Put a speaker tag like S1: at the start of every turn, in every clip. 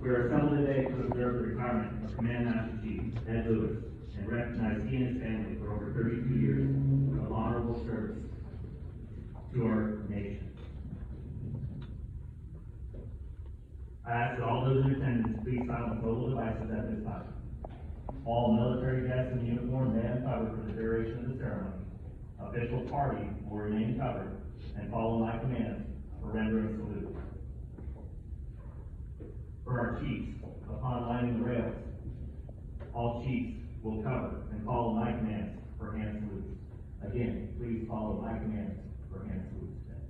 S1: We are assembled today to observe the retirement of Command Master Chief Ed Lewis and recognize he and his family for over 32 years of honorable service to our nation. I ask that all those in attendance please silence mobile devices at this time. All military guests in uniform may uncover for the duration of the ceremony. Official party will remain covered and follow my commands for rendering salute. For our chiefs, upon lining the rails, all chiefs will cover and follow my commands for hand salutes. Again, please follow my commands for hand salutes today.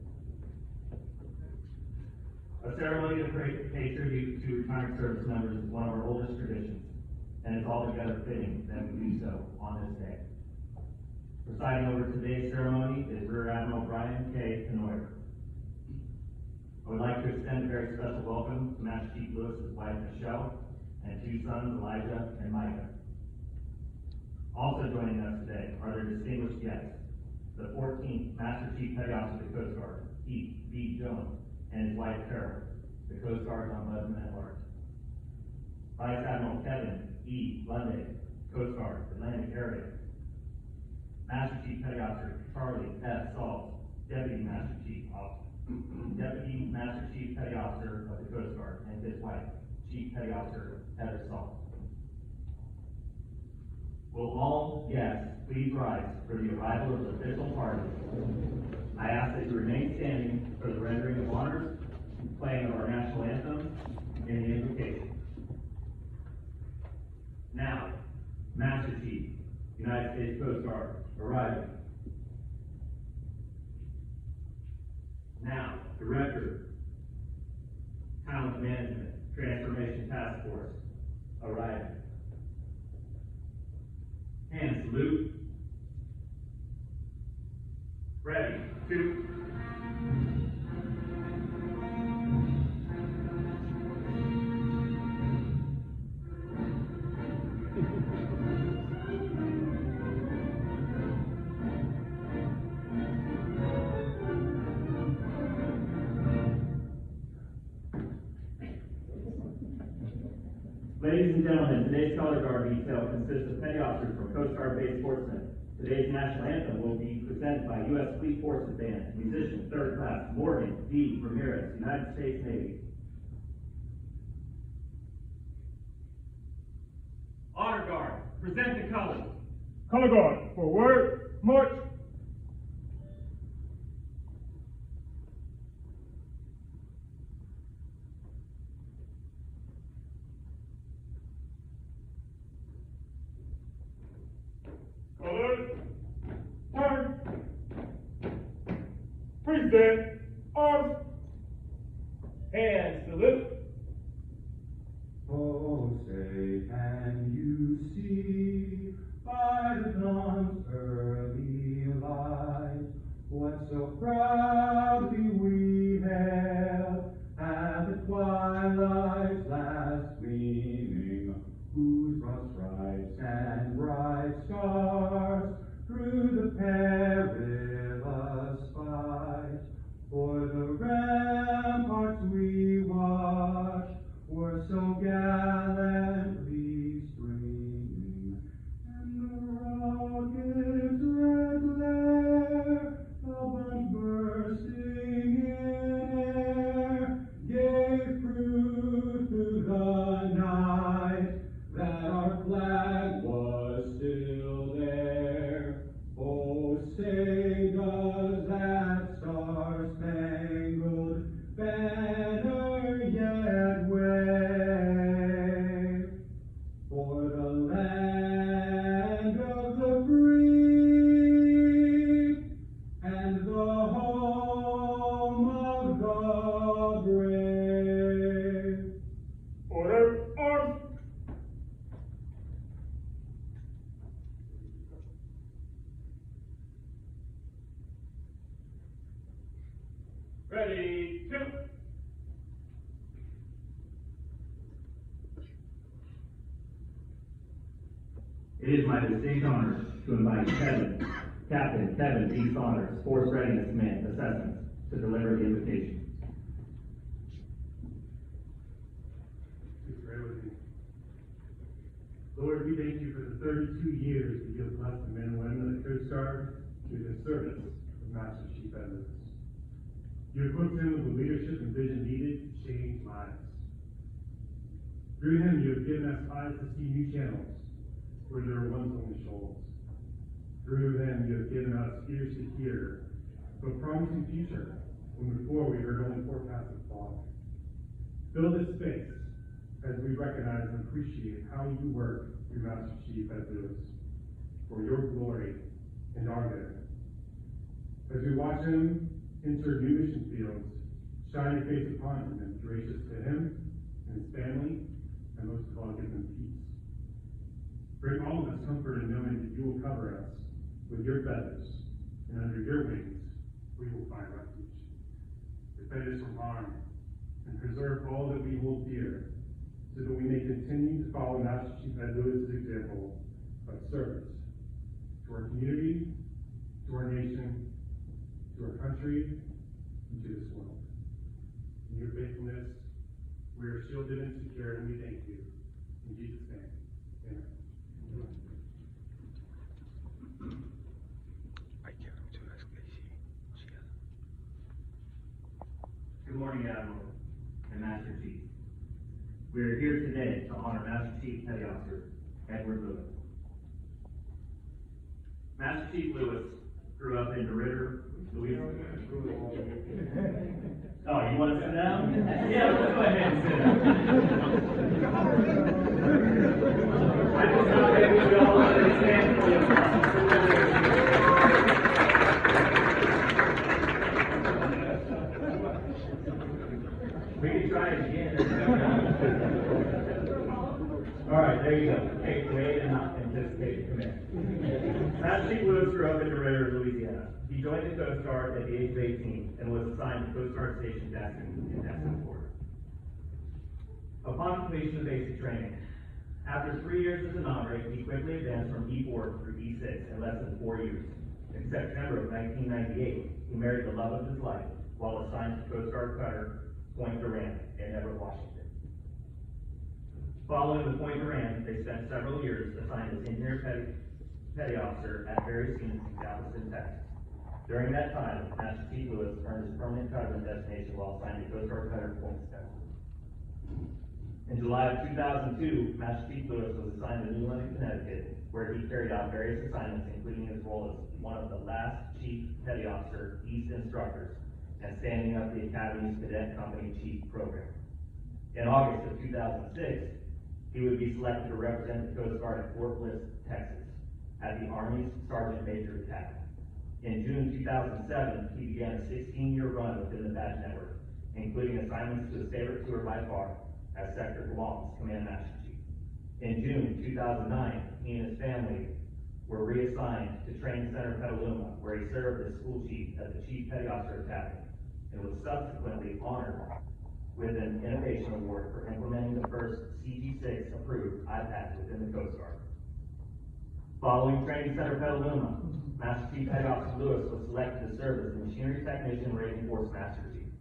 S1: A ceremony to pay tribute to retired service members is one of our oldest traditions, and it's altogether fitting that we do so on this day. Presiding over today's ceremony is Rear Admiral Brian K. Canoyer. I would like to extend a very special welcome to Master Chief Lewis's wife Michelle and two sons Elijah and Micah. Also joining us today are their distinguished guests, the 14th Master Chief Petty Officer of the Coast Guard, Keith B. Jones, and his wife Carol, the Coast Guard's Ombudsman at Large. Vice Admiral Kevin E. Lunday, Coast Guard, Atlantic Area. Master Chief Petty Officer Charlie F. Salt, Deputy Master Chief Petty Officer of the Coast Guard, and his wife, Chief Petty Officer Heather Salt. Will all guests please rise for the arrival of the official party? I ask that you remain standing for the rendering of honors, playing of our national anthem, and the invocation. Now, Master Chief, United States Coast Guard, arriving. Now, Director, Talent Management, Transformation Task Force, arriving. Hand salute. Ready, two. Ladies and gentlemen, today's color guard detail consists of petty officers from Coast Guard-based sportsmen. Today's national anthem will be presented by U.S. Fleet Forces Band, musician, 3rd class, Morgan D. Ramirez, United States Navy. Honor Guard, present the colors.
S2: Color guard, forward, march. Colors, turn. Present, arms, and salute.
S3: Oh, say, can you see by the dawn's early light what so proudly we hailed at the twilight's last gleaming, whose broad stripes and bright stars through the perilous fight o'er the ramparts we watched were so gallantly streaming, and the rocket's red glare, albeit bursting in air, gave proof to the night that our flag was still there. Oh, say does that star-spangled banner yet wave for the land of the free and the home of the brave?
S2: Order, arms. Ready, two.
S1: It is my distinct honor to invite Captain Kevin D. Saunders, Force Readiness Command Assessments, to deliver the invitation.
S4: we thank you for the 32 years that you have blessed the men and women of the Coast Guard through the service of Master Chief Edwards. You equipped him with the leadership and vision needed to change lives. Through him, you have given us eyes to see new channels where there were once only shoals. Through him, you have given us ears to hear of a promising future when before we heard only forecasts of fog. Fill this space as we recognize and appreciate how you work through Master Chief Edwards for your glory and our good. As we watch him enter new mission fields, shine your face upon him and be gracious to him and his family, and most of all, give them peace. Bring all of us comfort in knowing that you will cover us with your feathers, and under your wings we will find refuge. Defend us from harm, and preserve all that we hold dear, so that we may continue to follow Master Chief Ed Lewis' example of service to our community, to our nation, to our country, and to this world. In your faithfulness, we are shielded and secure, and we thank you. In Jesus' name, amen.
S1: Good morning, Admiral and Master Chief. We are here today to honor Master Chief Petty Officer Edward Lewis. Master Chief Lewis grew up in DeRidder, Louisiana. Oh, you want to sit down? Yeah, let's go ahead and sit down. I just thought maybe we all understand. We can try it again. All right, there you go. Take away and not anticipate the command. Master Chief Lewis grew up in DeRidder, Louisiana. He joined the Coast Guard at the age of 18 and was assigned to Coast Guard Station Jackson in Jackson, Florida. Upon completion of basic training, after 3 years as a non-rate, he quickly advanced from E4 through E6 in less than 4 years. In September of 1998, he married the love of his life while assigned to Coast Guard cutter Point Durant in Everett, Washington. Following the Point Durant, they spent several years assigned as engineer petty officer at various units in Galveston, Texas. During that time, Master Chief Lewis earned his permanent cutter designation while assigned to Coast Guard cutter Point Texas. In July of 2002, Master Chief Lewis was assigned to New London, Connecticut, where he carried out various assignments, including his role as one of the last Chief Petty Officer East instructors and standing up the Academy's Cadet Company Chief program. In August of 2006, he would be selected to represent the Coast Guard at Fort Bliss, Texas, at the Army's Sergeant Major Academy. In June 2007, he began a 16-year run within the badge network, including assignments to his favorite tour by far as Sector Guam's Command Master Chief. In June 2009, he and his family were reassigned to Training Center Petaluma, where he served as school chief at the Chief Petty Officer Academy, and was subsequently honored with an Innovation Award for implementing the first CG6 approved iPads within the Coast Guard. Following Training Center Petaluma, Master Chief Petty Officer Lewis was selected to serve as the Machinery Technician Rating Force Master Chief,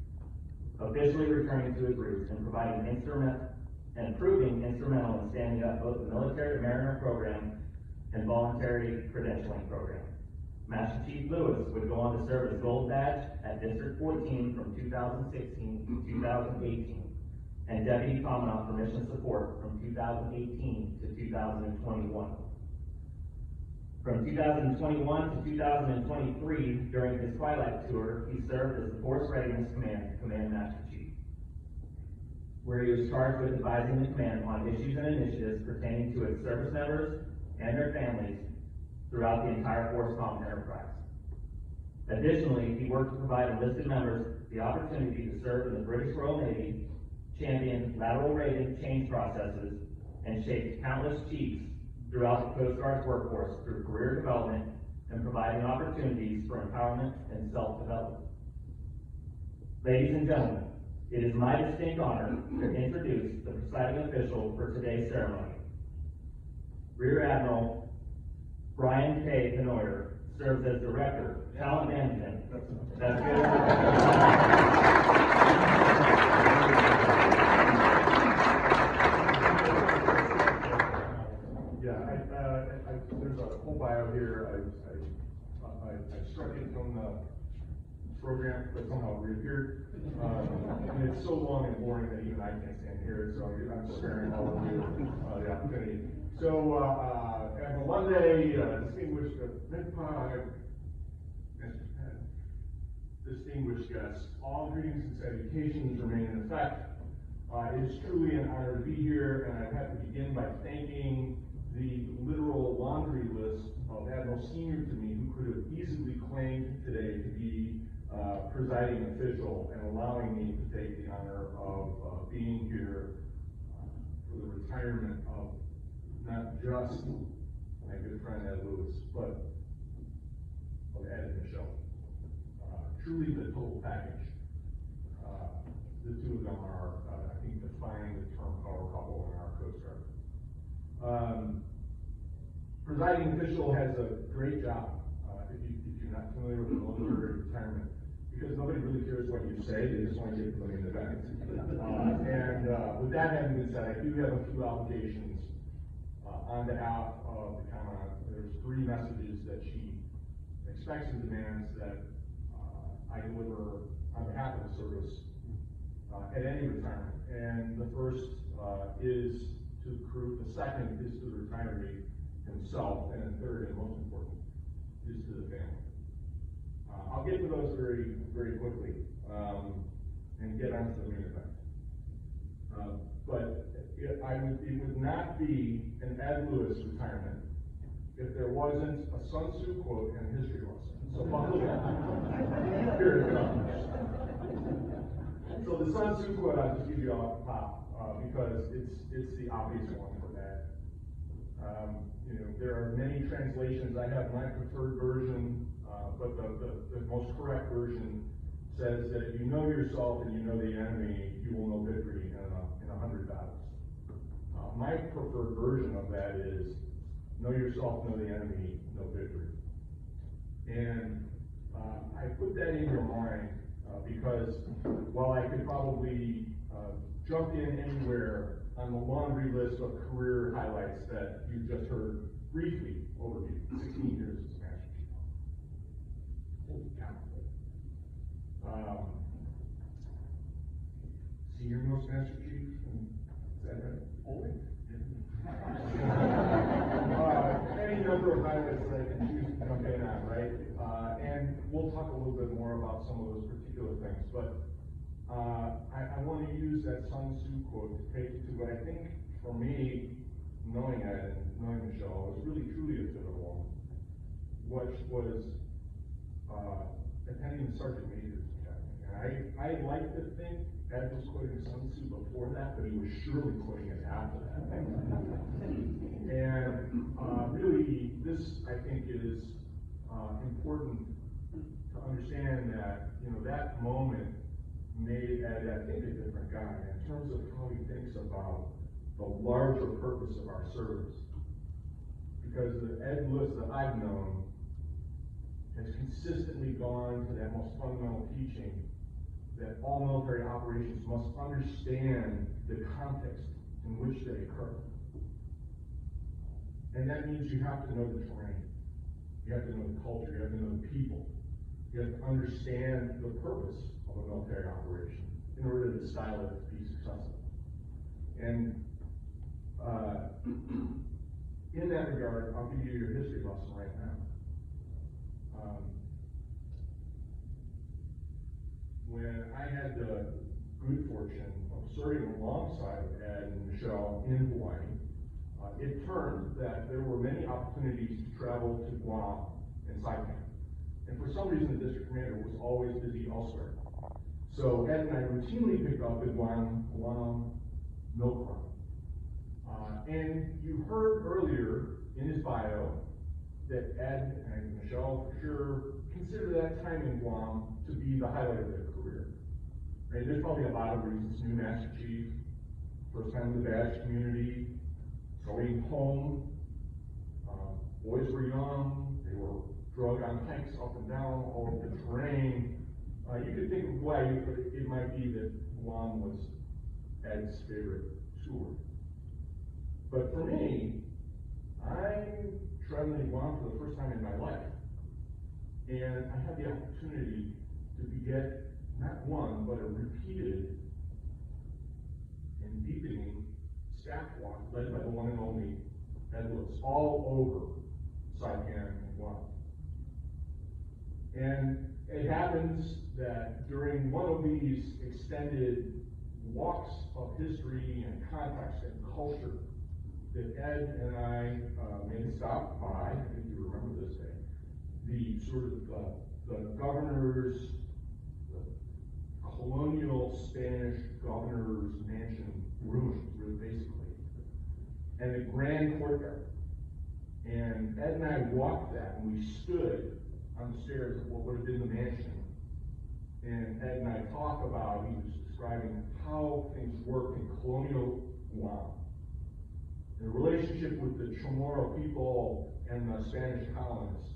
S1: officially returning to his roots and proving instrumental in standing up both the Military Mariner Program and Voluntary Credentialing Program. Master Chief Lewis would go on to serve as Gold Badge at District 14 from 2016 to 2018, and Deputy Commandant for Mission Support from 2018 to 2021. From 2021 to 2023, during his Twilight Tour, he served as the Force Readiness Command Master Chief, where he was charged with advising the command on issues and initiatives pertaining to its service members and their families throughout the entire FORCECOM enterprise. Additionally, he worked to provide enlisted members the opportunity to serve in the British Royal Navy, championed lateral rating change processes, and shaped countless chiefs throughout the Coast Guard's workforce through career development and providing opportunities for empowerment and self-development. Ladies and gentlemen, it is my distinct honor to introduce the presiding official for today's ceremony. Rear Admiral Brian K. Canoyer serves as Director, Talent Management. That's good.
S4: Yeah,
S5: I struck it from the program, but somehow reappeared. And it's so long and boring that even I can't stand here, so I'm sparing all of you the opportunity. So, as a Monday, distinguished distinguished guests, all greetings and salutations remain in effect. It is truly an honor to be here, and I have to begin by thanking the literal laundry list of Admiral Senior to me, who could have easily claimed today to be presiding official and allowing me to take the honor of being here for the retirement of not just my good friend Ed Lewis, but of Ed and Michelle. Truly the total package. The two of them are, I think, defining the term power couple in our Coast Guard. Presiding official has a great job, if you're not familiar with the military retirement, because nobody really cares what you say, they just want to get the money in the bank. With that having been said, I do have a few obligations on behalf of the Commandant. There's 3 messages that she expects and demands that I deliver on behalf of the service at any retirement. And the first is to the crew, the second is to the retiree himself, and the third, and most important, is to the family. I'll get to those very, very quickly and get on to the main event. But it would not be an Ed Lewis retirement if there wasn't a Sun Tzu quote and a history lesson. So buckle in. Here it comes. So the Sun Tzu quote, I'll just give you off the top because it's the obvious one for that. There are many translations. I have my preferred version, but the most correct version says that if you know yourself and you know the enemy, you will know victory in 100 battles. My preferred version of that is know yourself, know the enemy, know victory. And I put that in your mind because while I could probably jump in anywhere on the laundry list of career highlights that you just heard briefly overview, 16 years as Master Chief. Holy cow. Senior most Master Chief, is that right? Only. Any number of highlights that I can choose to jump in on, right? And we'll talk a little bit more about some of those particular things, but I want to use that Sun Tzu quote to take you to what I think, for me, knowing Ed and knowing Michelle, was really truly a pivotal one, which was attending the Sergeant Major's Academy. And I like to think Ed was quoting Sun Tzu before that, but he was surely quoting it after that. And really, this, I think, is important to understand that, that moment made Ed, I think, a different guy in terms of how he thinks about the larger purpose of our service. Because the Ed Lewis that I've known has consistently gone to that most fundamental teaching that all military operations must understand the context in which they occur. And that means you have to know the terrain. You have to know the culture. You have to know the people. You have to understand the purpose of a military operation in order to style it to be successful. And in that regard, I'll give you your history lesson right now. When I had the good fortune of serving alongside Ed and Michelle in Hawaii, it turned that there were many opportunities to travel to Guam and Saipan. And for some reason, the district commander was always busy elsewhere. So Ed and I routinely picked up the Guam milk run. And you heard earlier in his bio that Ed and Michelle, for sure, consider that time in Guam to be the highlight of their career. Right? There's probably a lot of reasons. New Master Chief, first time in the badge community, going home. Boys were young. They were drug on hikes up and down all of the terrain. You could think of why it might be that Guam was Ed's favorite tour. But for me, I'm traveling to Guam for the first time in my life. And I had the opportunity to beget not one, but a repeated and deepening staff walk led by the one and only Ed Lewis, all over Saipan and Guam. And it happens that during one of these extended walks of history and context and culture, that Ed and I made a stop by, I think you remember this day, the sort of the governor's, the colonial Spanish governor's mansion ruins, really basically, and the grand courtyard. And Ed and I walked that, and we stood on the stairs of what would have been the mansion. And Ed and I talked about, he was describing how things worked in colonial Guam, the relationship with the Chamorro people and the Spanish colonists,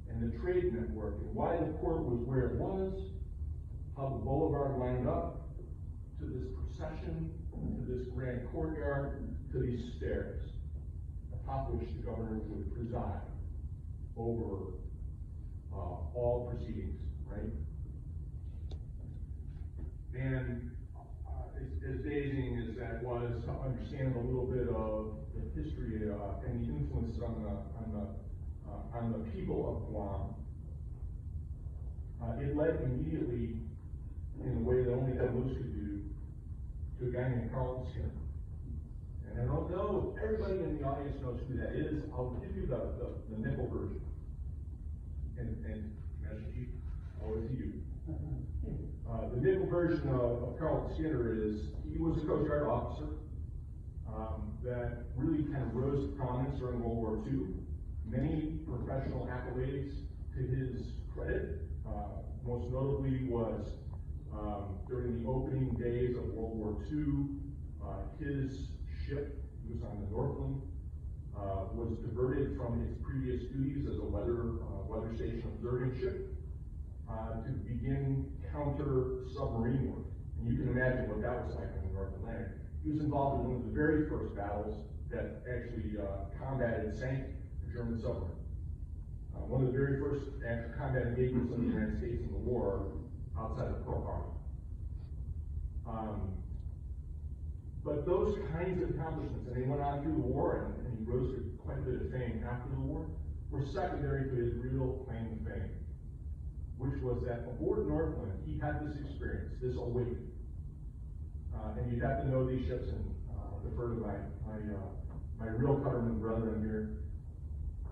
S5: and the trade network, and why the port was where it was, how the boulevard lined up to this procession, to this grand courtyard, to these stairs, atop which the governor would preside over all proceedings, right? And as dazing as that was to understand a little bit of the history and the influences on the people of Guam, it led immediately, in a way that only Ed Lewis could do, to a guy named Carlton Skinner. And I don't know if everybody in the audience knows who that is. I'll give you the nickel version. And Master Chief, always you. The nickel version of Carlton Skinner is, he was a Coast Guard officer that really kind of rose to prominence during World War II. Many professional accolades to his credit. Most notably was during the opening days of World War II, his ship, he was on the Northland, was diverted from its previous duties as a weather station observing ship to begin counter-submarine work. And you can imagine what that was like in the North Atlantic. He was involved in one of the very first battles that actually combated and sank the German submarine. One of the very first combat engagements of the United States in the war outside of Pearl Harbor. But those kinds of accomplishments, and they went on through the war, and he rose to quite a bit of fame after the war, were secondary to his real claim to fame, which was that aboard Northland, he had this experience, this awakening. And you have to know these ships, and defer to my real Cutterman brethren here.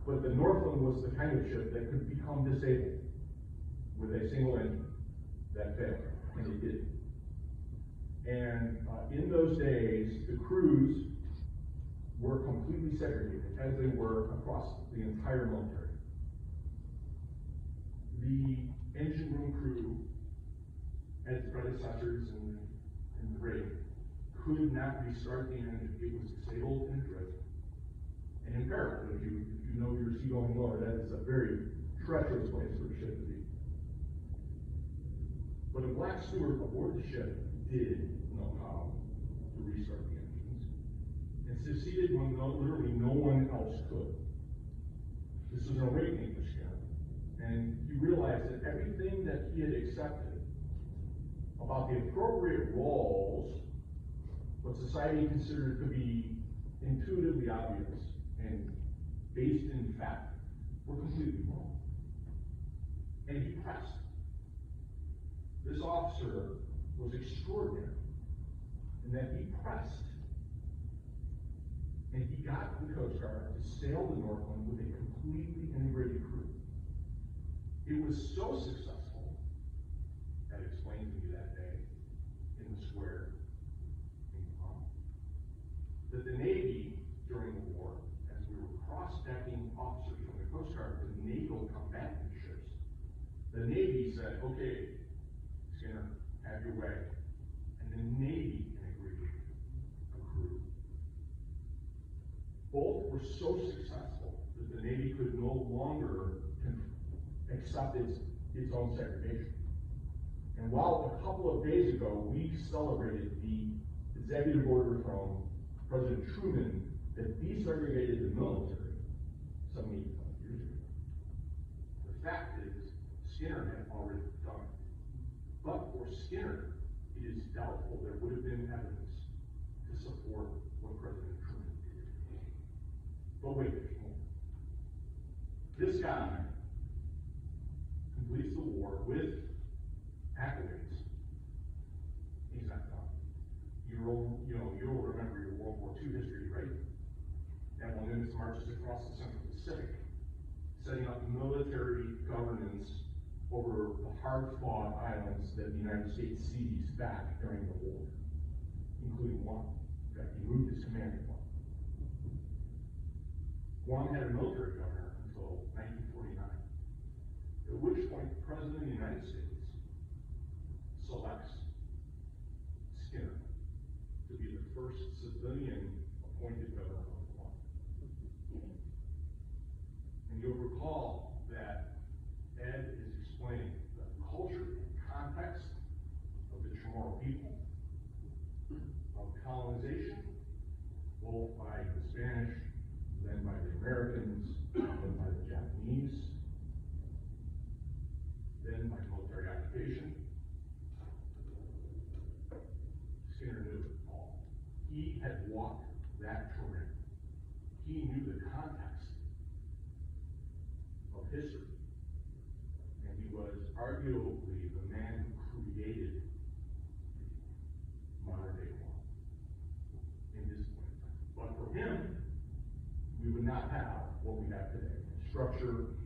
S5: But the Northland was the kind of ship that could become disabled with a single engine that failed, and it did. And in those days, the crews were completely segregated, as they were across the entire military. The engine room crew, as predecessors in the grade, could not restart the engine. It was disabled and adrift and impaired. If you know your seagoing motor, that is a very treacherous place for a ship to be. But a black steward aboard the ship did know how to restart the engines, and succeeded when literally no one else could. This was an awakening for Skinner, and he realized that everything that he had accepted about the appropriate roles, what society considered to be intuitively obvious and based in fact, were completely wrong. And he pressed. This officer was extraordinary in that he pressed, and he got the Coast Guard to sail the Northland with a completely integrated crew. It was so successful, that explained to me that day in the square in Guam, that the Navy during the war, as we were cross-decking officers from the Coast Guard to the naval combatant ships, the Navy said, okay, Skinner, have your way. And the Navy integrated a crew. Both were so successful that the Navy could no longer accept its own segregation. And while a couple of days ago we celebrated the executive order from President Truman that desegregated the military 75 years ago, the fact is Skinner had already done it. But for Skinner, it is doubtful there would have been evidence to support what President Truman did. But wait, there's more. This guy completes the war with accolades. He's not done. You'll remember your World War II history, right? Admiral Nimitz marches across the Central Pacific, setting up military governance over the hard-fought islands that the United States seized back during the war, including Guam. In fact, he moved his command to Guam. Guam had a military governor until 1949, at which point the President of the United States selects Skinner to be the first civilian appointed governor of Guam. And you'll recall that Ed is explaining the culture and context of the Chamorro people, of colonization, both by the Spanish, then by the Americans, then by the Japanese, then by military occupation. Skinner knew it all. He had walked that terrain. He knew the context of history. And he was arguably the man who created modern day law in his point of time. But for him, we would not have what we have today. Structure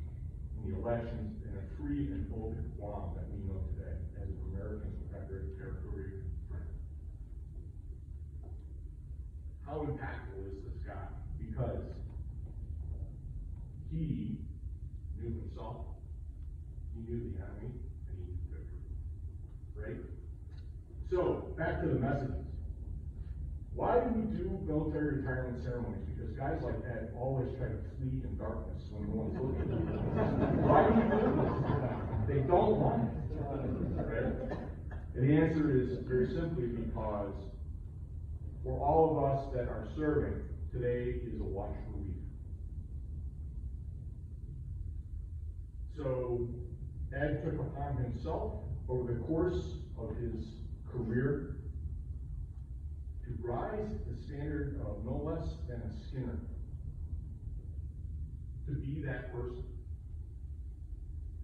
S5: in the elections and a free and open Guam that we know today, as Americans would have great territory. How impactful is this guy? Because he knew himself, he knew the enemy, and he knew victory. Right? So, back to the messages. Why do we do military retirement ceremonies? Because guys like Ed always try to flee in darkness when no one's looking. Why do we do this? They don't want it. Right? And the answer is very simply because for all of us that are serving, today is a watchful week. So Ed took upon himself over the course of his career to rise the standard of no less than a Skinner, to be that person,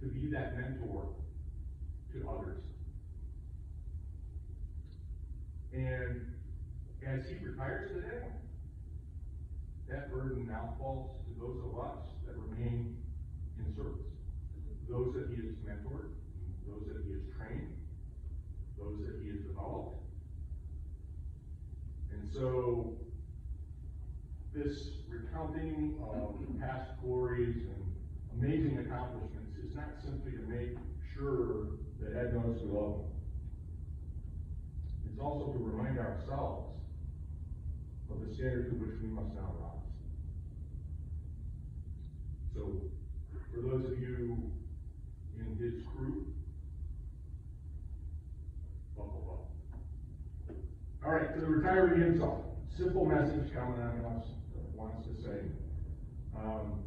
S5: to be that mentor to others. And as he retires today, that burden now falls to those of us that remain in service. Those that he has mentored, those that he has trained, those that he has developed. And so, this recounting of past glories and amazing accomplishments is not simply to make sure that Ed knows we love him. It's also to remind ourselves of the standard to which we must now rise. So, for those of you in his crew, buckle up. All right, to the retiree himself, simple message Commandant wants to say. Well,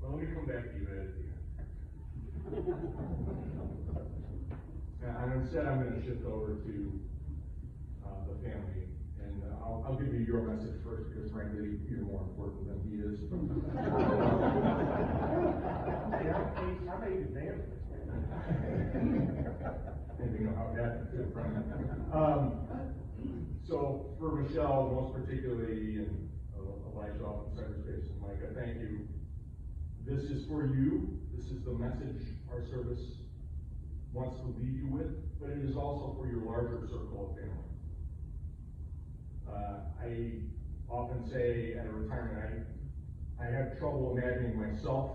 S5: let me come back to you, Ed, at the end. And instead, I'm going to shift over to the family, and I'll give you your message first, because frankly, you're more important than he is.
S1: How many examples?
S5: And you know how that so for Michelle, most particularly, and Elijah off in cyberspace, and Micah, thank you. This is for you. This is the message our service wants to leave you with, but it is also for your larger circle of family. I often say at a retirement, I have trouble imagining myself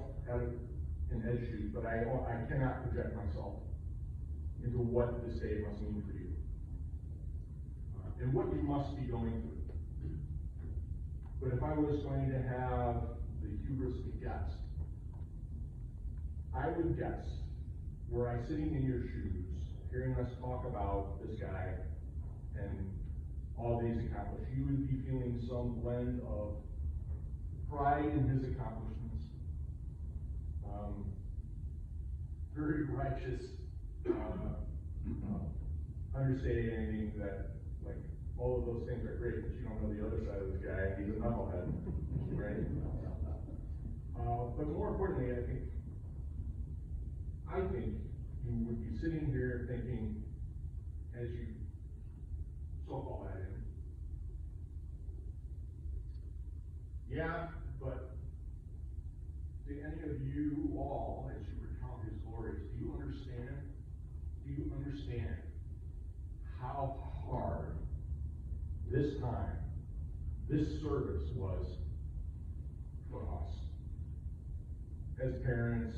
S5: in Ed's shoes, but I cannot project myself into what this day must mean for you. And what you must be going through. But if I was going to have the hubris to guess, I would guess, were I sitting in your shoes, hearing us talk about this guy and all these accomplishments, you would be feeling some blend of pride in his accomplishments, very righteous, understanding that, like, all of those things are great, but you don't know the other side of this guy, he's a knucklehead, right? But more importantly, I think you would be sitting here thinking, as you softball at him, yeah, but to any of you all, as you recount his glories, do you understand how hard this time, this service was for us? As parents,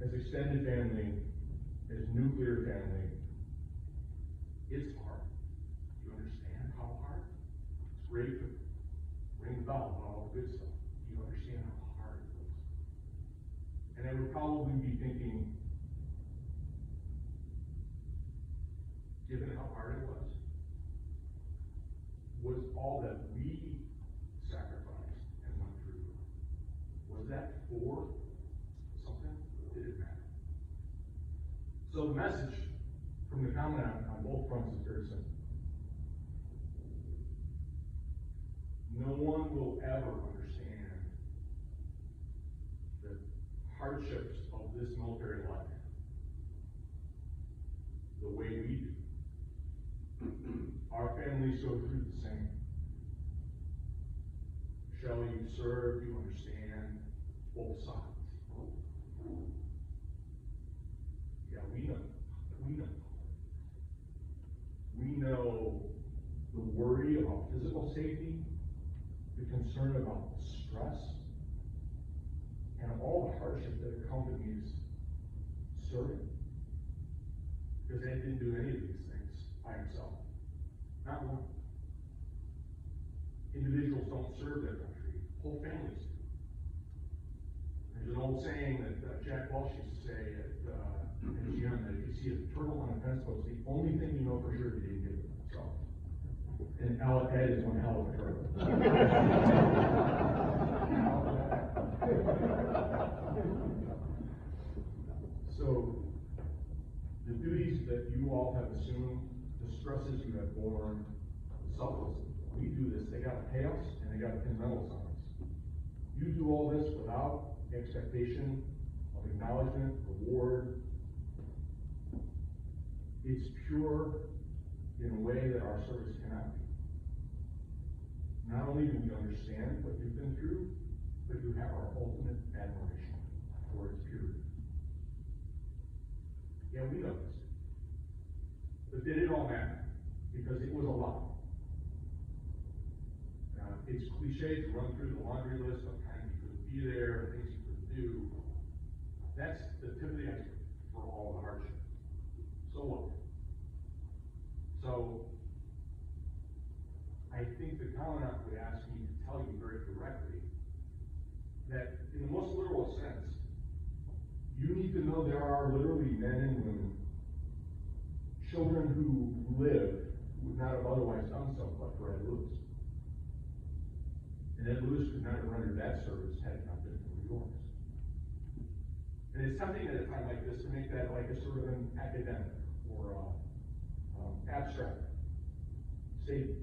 S5: as extended family, as nuclear family, it's hard. Do you understand how hard? It's great to ring the bell about all the good stuff. Do you understand how hard it was? And I would probably be thinking, given how hard it was all that we sacrificed and went through, was that for something? Did it matter? So the message from the commandant on both fronts is very simple. No one will ever understand the hardships of this military life the way we do. Our families go through the same. Shelley, you serve, you understand both sides. Yeah, we know. We know the worry about physical safety, the concern about stress, and all the hardship that accompanies serving. Because Ed didn't do any of these things by himself. Not one. Individuals don't serve their country, whole families do. There's an old saying that Jack Walsh used to say at MKCM, that if you see a turtle on a fence post, the only thing you know for sure is you didn't get it. So, and Ed is one hell of a turtle. So, the duties that you all have assumed, the stresses you have borne, selfless. We do this, they gotta pay us, and they gotta pin medals on us. You do all this without expectation of acknowledgement, reward. It's pure in a way that our service cannot be. Not only do we understand what you've been through, but you have our ultimate admiration for its purity. Yeah, we know this. But did it all matter? Because it was a lot. It's cliche to run through the laundry list of times you couldn't be there, things you couldn't do. That's the tip of the iceberg for all the hardship. So what? So, I think the commandant would ask me to tell you very directly that in the most literal sense, you need to know there are literally men and women, children who lived, would not have otherwise done so but for Ed Lewis. And Ed Lewis could not have rendered that service had it not been for yours. And it's tempting at a time like this to make that like a sort of an academic or abstract statement.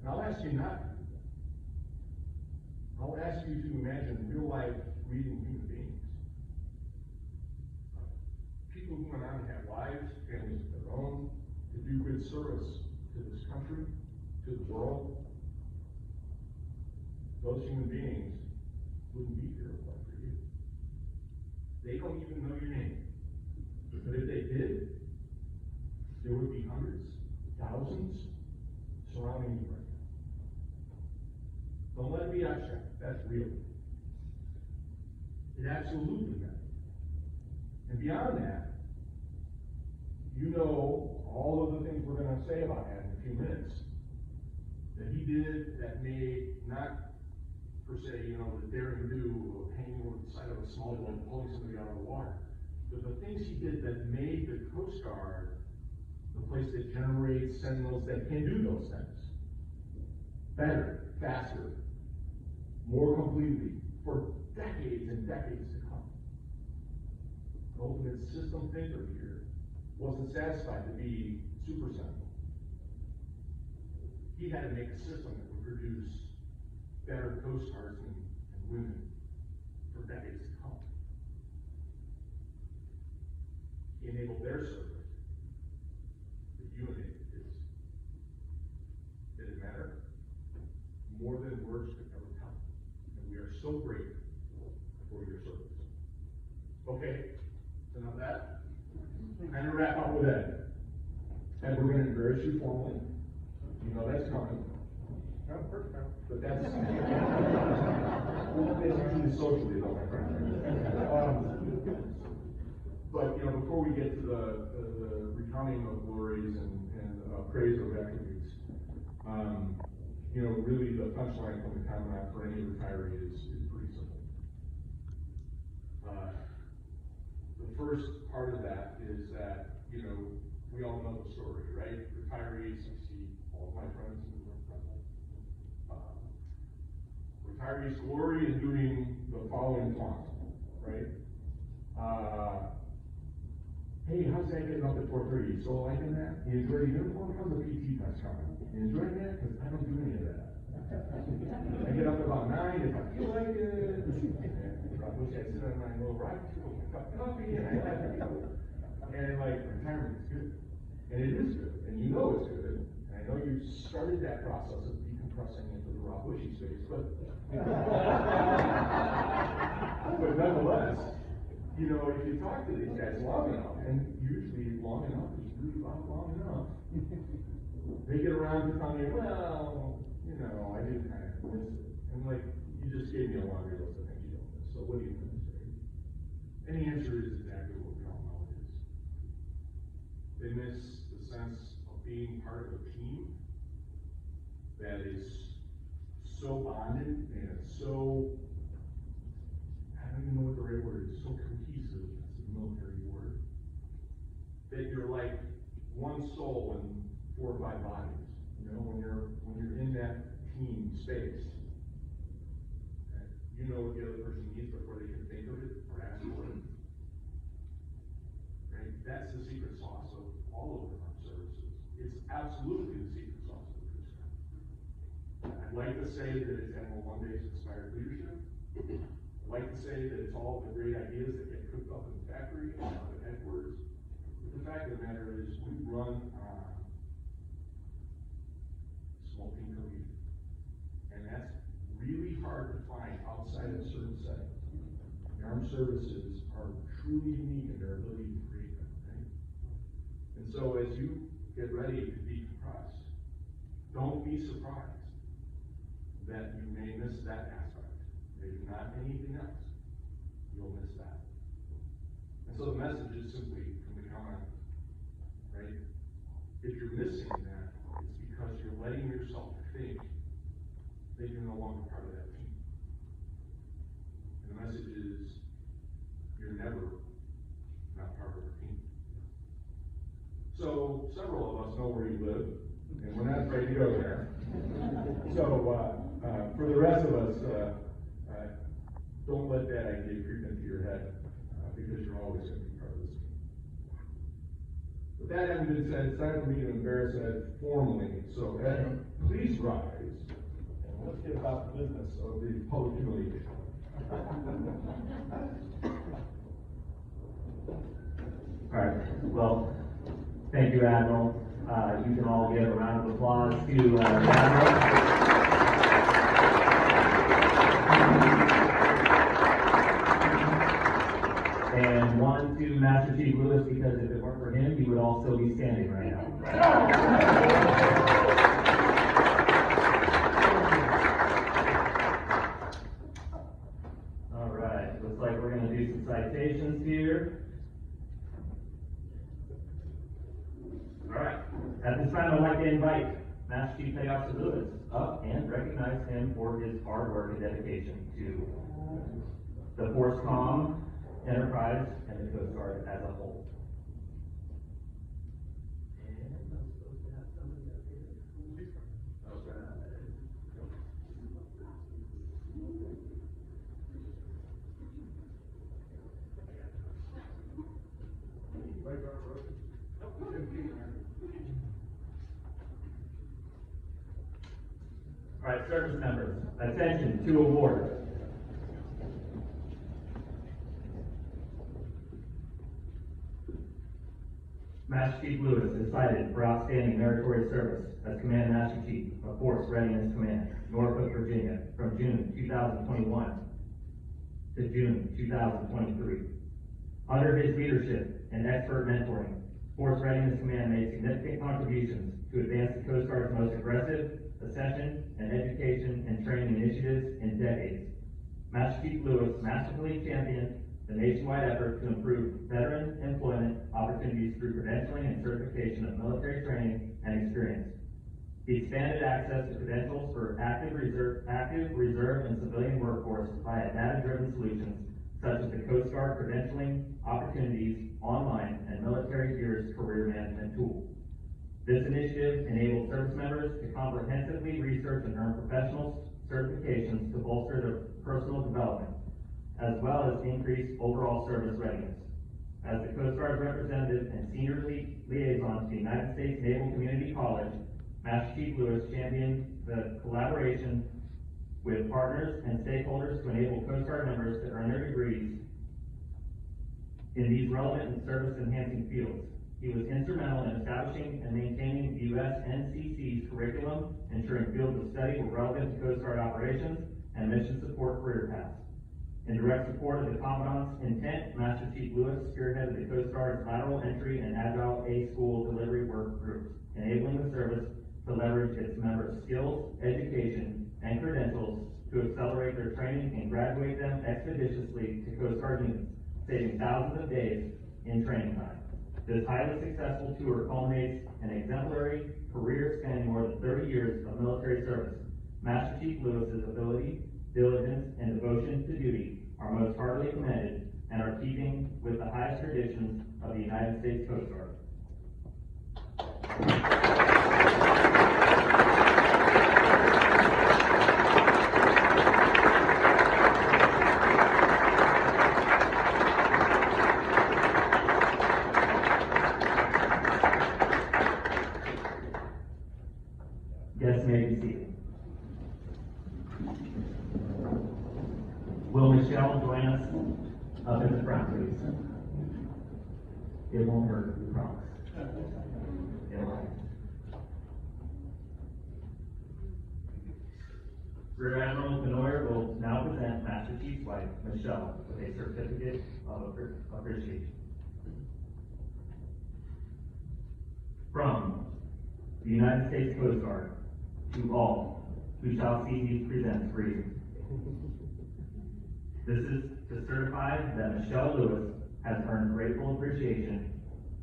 S5: And I'll ask you not to do that. I'll ask you to imagine real life breathing human beings. People who went on to have lives, families of their own, to do good service to this country, to the world. Those human beings wouldn't be here but for you. They don't even know your name. But if they did, there would be hundreds, thousands surrounding you right now. Don't let it be abstract. That's real. It absolutely matters. And beyond that, you know all of the things we're going to say about that in a few minutes that he did that made not per se, the daring do of hanging over the side of a small boat and pulling somebody out of the water. But the things he did that made the Coast Guard the place that generates sentinels that can do those things better, faster, more completely, for decades and decades to come. The ultimate system thinker here wasn't satisfied to be super simple. He had to make a system that would produce better Coast Guards and women for decades to come. He enabled their service. But you enabled his. Did it matter? More than words could ever tell. And we are so grateful for your service. Okay, so now that, I'm going to wrap up with Ed. And we're going to embarrass you formally. You know that's coming. No, first time. But that's usually socially, though, my friend. But, you know, before we get to the recounting of glories and praise of attributes, you know, really the punchline from the commandant for any retiree is pretty simple. The first part of that is that, you know, we all know the story, right? Retirees, I see all of my friends in the room present. Retirees glory in doing the following songs, right? Hey, how's that getting up at 4:30? You still liking that? You enjoy the uniform? How's the PT test coming? You enjoying that? Because I don't do any of that. I get up about 9 if I feel like it. I wish I'd sit on my little rock stool with a cup of coffee and I like it. And like, retirement is good. And it is good. And you know it's good. And I know you started that process of decompressing into the raw bushy space, but but nonetheless, you know, if you talk to these guys long enough, and usually long enough is really long enough, they get around to telling you, well, you know, I did kind of miss it. And like, you just gave me a laundry list of things you don't miss. So what are you going to say? And the answer is exactly what we all know it is. They miss the sense of being part of a team that is so bonded and so, I don't even know what the right word is, so cohesive, that's a military word, that you're like one soul in 4 or 5 bodies. You know, when you're in that team space, you know what the other person needs before they can think of it or ask for it. Right? That's the secret sauce of all of our services. It's absolutely the secret sauce of the Coast Guard. I'd like to say that it's Admiral One Day's inspired leadership. I'd like to say that it's all the great ideas that get cooked up in the factory and out at headquarters. But the fact of the matter is, we run on smoking cohesion. And that's really hard to find outside of certain settings. The armed services are truly unique in their ability to create that, right? And so as you get ready to decompress, don't be surprised that you may miss that aspect. If not anything else, you'll miss that. And so the message is simply from the commandant, right? If you're missing that, it's because you're letting yourself think that you're no longer part of that team. And the message is, you're never not part of our team. So several of us know where you live, and we're not afraid to go there. So for the rest of us, don't let that idea creep into your head, because you're always going to be part of this team. With that having been said, it's time for me to embarrass Ed formally. So Ed, please rise, and let's get about the business of the public humiliation.
S1: All right, well, thank you, Admiral. You can all give a round of applause to the Admiral. And one to Master Chief Lewis, because if it weren't for him, you would all still be standing right now. All right, looks like we're going to do some citations here. All right, at this time, I'd like to invite Master Chief Petty Officer Lewis up and recognize him for his hard work and dedication to the Force Comm, Enterprise, and the Coast Guard as a whole. And I'm supposed to have somebody up here. All right, service members, attention to awards. Master Chief Lewis is cited for outstanding meritorious service as Command Master Chief of Force Readiness Command, Norfolk, Virginia, from June 2021 to June 2023. Under his leadership and expert mentoring, Force Readiness Command made significant contributions to advance the Coast Guard's most aggressive accession and education and training initiatives in decades. Master Chief Lewis masterfully championed the nationwide effort to improve veteran employment opportunities through credentialing and certification of military training and experience. He expanded access to credentials for active reserve, and civilian workforce via data-driven solutions such as the Coast Guard credentialing opportunities online and military gears career management tool. This initiative enabled service members to comprehensively research and earn professional certifications to bolster their personal development, as well as increase overall service readiness. As the Coast Guard's representative and senior liaison to the United States Naval Community College, Master Chief Lewis championed the collaboration with partners and stakeholders to enable Coast Guard members to earn their degrees in these relevant and service-enhancing fields. He was instrumental in establishing and maintaining the USNCC's curriculum, ensuring fields of study were relevant to Coast Guard operations and mission support career paths. In direct support of the Commandant's intent, Master Chief Lewis spearheaded the Coast Guard's lateral entry and Agile A School delivery work groups, enabling the service to leverage its members' skills, education, and credentials to accelerate their training and graduate them expeditiously to Coast Guard units, saving thousands of days in training time. This highly successful tour culminates an exemplary career spanning more than 30 years of military service. Master Chief Lewis's ability, diligence, and devotion to duty are most heartily commended and are keeping with the highest traditions of the United States Coast Guard. Guests may be seated. Will Michelle join us up in the front, please? It won't hurt, we promise. It won't. Rear Admiral Benoyer will now present Master Chief's wife, Michelle, with a certificate of appreciation. From the United States Coast Guard, to all who shall see these presents freely. This is to certify that Michelle Lewis has earned grateful appreciation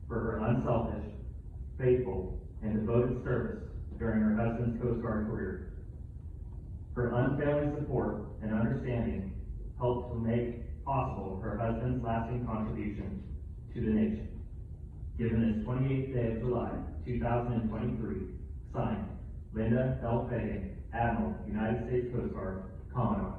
S1: for her unselfish, faithful, and devoted service during her husband's Coast Guard career. Her unfailing support and understanding helped to make possible her husband's lasting contribution to the nation. Given this 28th day of July, 2023, signed, Linda L. Fagan, Admiral, United States Coast Guard, Commandant.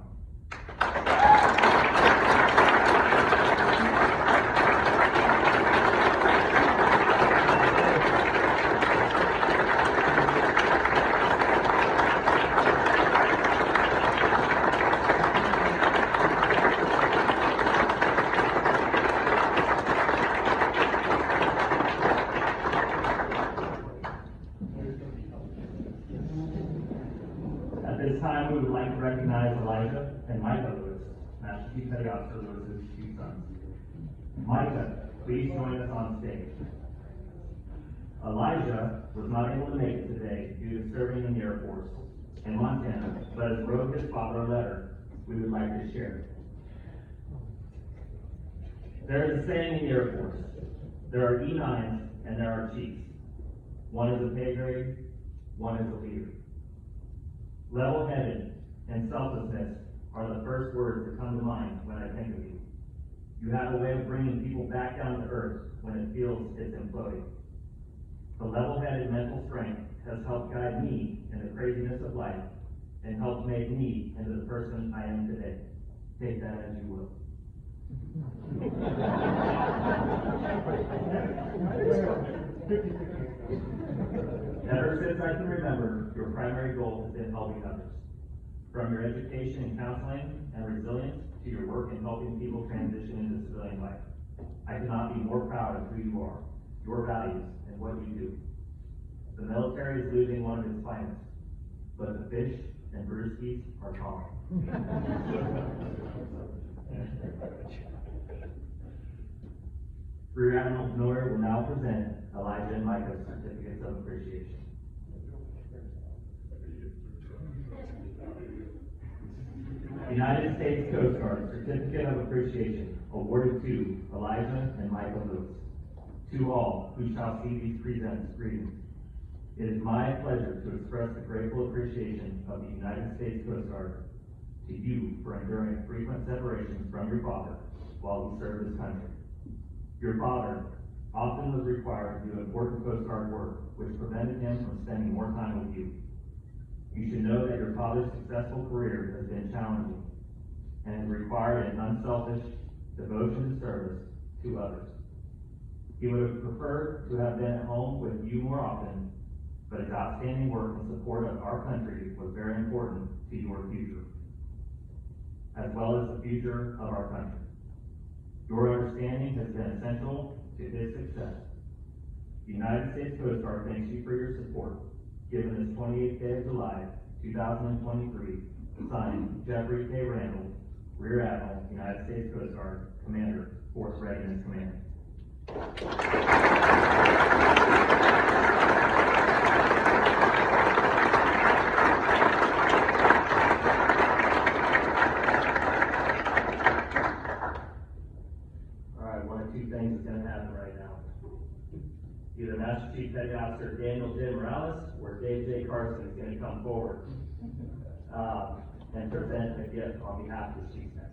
S1: At this time, we would like to recognize Elijah and Micah Lewis, Master Chief Petty Officer Lewis's two sons. Micah, please join us on stage. Elijah was not able to make it today due to serving in the Air Force in Montana, but has wrote his father a letter we would like to share. There is a saying in the Air Force: there are E9s and there are chiefs. One is a pay grade, one is a leader. Level-headed and selflessness are the first words that come to mind when I think of you. You have a way of bringing people back down to earth when it feels it's imploding. The level-headed mental strength has helped guide me in the craziness of life and helped make me into the person I am today. Take that as you will. Ever since I can remember, your primary goal has been helping others. From your education in counseling and resilience to your work in helping people transition into civilian life. I could not be more proud of who you are, your values, and what you do. The military is losing one of its finest, but the fish and brewskis are calling. Rear Admiral Miller will now present Elijah and Micah's certificates of appreciation. United States Coast Guard Certificate of Appreciation awarded to Elijah and Michael Lewis. To all who shall see these presents, greetings. It is my pleasure to express the grateful appreciation of the United States Coast Guard to you for enduring frequent separations from your father while he served his country. Your father often was required to do important Coast Guard work, which prevented him from spending more time with you. You should know that your father's successful career has been challenging and has required an unselfish devotion to service to others. He would have preferred to have been at home with you more often, but his outstanding work in support of our country was very important to your future, as well as the future of our country. Your understanding has been essential to his success. The United States Coast Guard thanks you for your support. Given this 28th day of July, 2023, signed Jeffrey K. Randall, Rear Admiral, United States Coast Guard, Commander, 4th Readiness Command. One of two things is going to happen right now. Either Master Chief Petty Officer Daniel J. Morales or Dave J. Carson is going to come forward and present a gift on behalf of the Chief Master.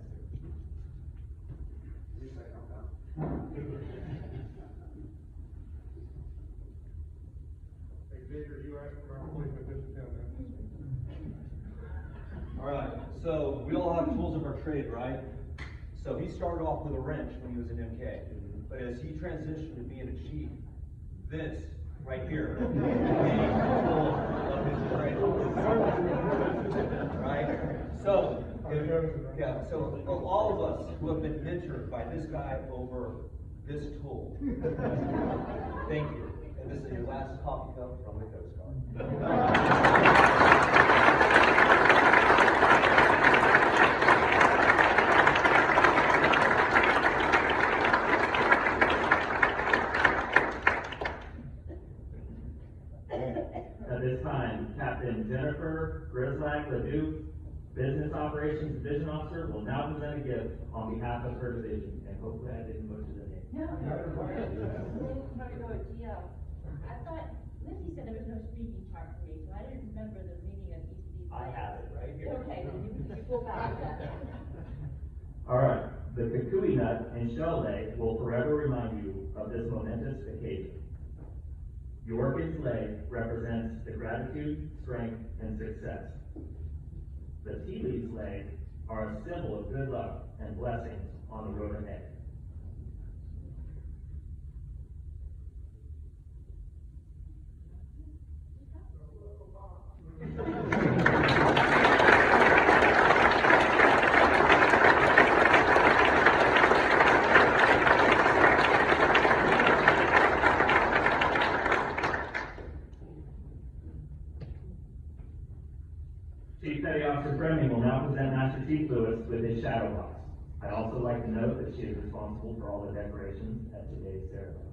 S6: All right, so we all have tools of our trade, right? So he started off with a wrench when he was in MK, but as he transitioned to being a chief, this right here became a tool of his trade. Right? So, so all of us who have been mentored by this guy over this tool, thank you. And this is your last coffee cup from the Coast Guard.
S1: At this time, Captain Jennifer Grislack Ledoux, Business Operations Division Officer, will now present a gift on behalf of her division, and hopefully I didn't butcher the name.
S7: No. Yeah. I thought, Lindsay said there was no speaking part for me, so I didn't remember the meaning of each of these.
S6: I have it right here.
S7: Okay, then you go back to that.
S1: All right, the kukui nut and shell lei will forever remind you of this momentous occasion. Your kid's leg represents the gratitude, strength, and success. The tea leaves leg are a symbol of good luck and blessings on the road ahead. Chief Petty Officer Freming will now present Master Chief Lewis with his shadow box. I'd also like to note that she is responsible for all the decorations at today's ceremony.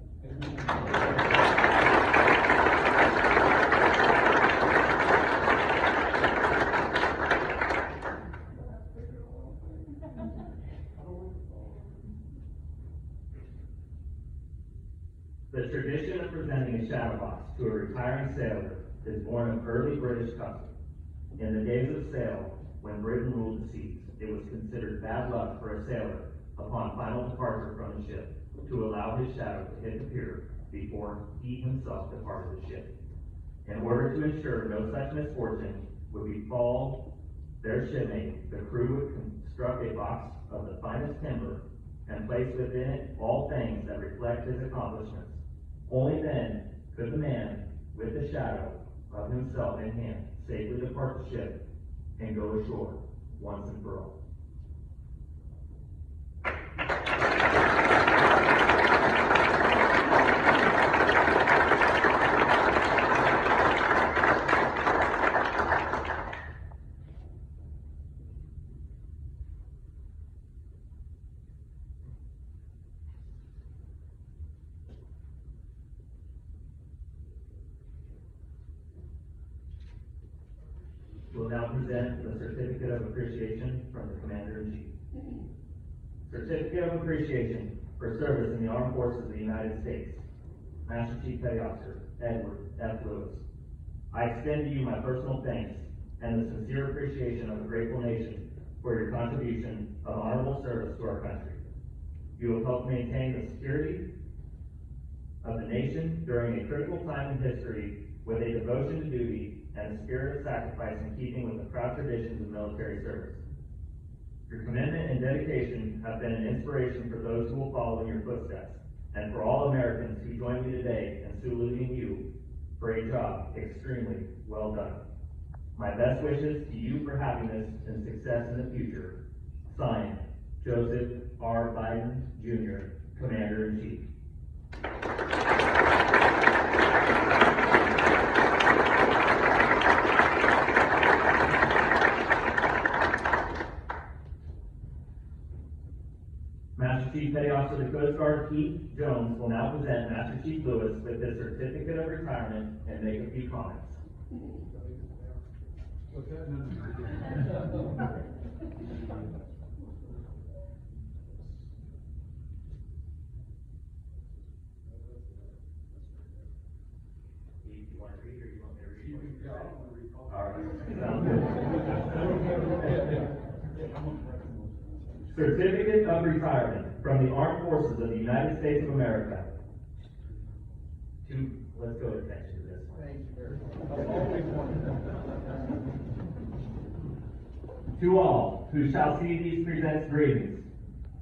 S1: The tradition of presenting a shadow box to a retiring sailor is born of early British custom. In the days of sail, when Britain ruled the seas, it was considered bad luck for a sailor upon final departure from the ship to allow his shadow to hit the pier before he himself departed the ship. In order to ensure no such misfortune would befall their shipmate, the crew would construct a box of the finest timber and place within it all things that reflect his accomplishments. Only then could the man with the shadow of himself in hand, safely depart the ship and go ashore once and for all. We'll now present the Certificate of Appreciation from the Commander-in-Chief. Certificate of Appreciation for service in the Armed Forces of the United States. Master Chief Petty Officer Edward F. Lewis. I extend to you my personal thanks and the sincere appreciation of a grateful nation for your contribution of honorable service to our country. You have helped maintain the security of the nation during a critical time in history with a devotion to duty and a spirit of sacrifice in keeping with the proud traditions of military service. Your commitment and dedication have been an inspiration for those who will follow in your footsteps, and for all Americans who join me today in saluting you for a job extremely well done. My best wishes to you for happiness and success in the future. Signed, Joseph R. Biden, Jr., Commander-in-Chief. Master Chief Petty Officer of the Coast Guard Keith Jones will now present Master Chief Lewis with his certificate of retirement and make a few comments.
S3: What's that?
S1: Keith, you want to read or you want me to read?
S3: Yeah, I want to read.
S1: All right, sounds good. Certificate of Retirement from the Armed Forces of the United States of America. Let's go attention to this one.
S3: Thank you very much. I've always wanted that.
S1: To all who shall see these presents greetings,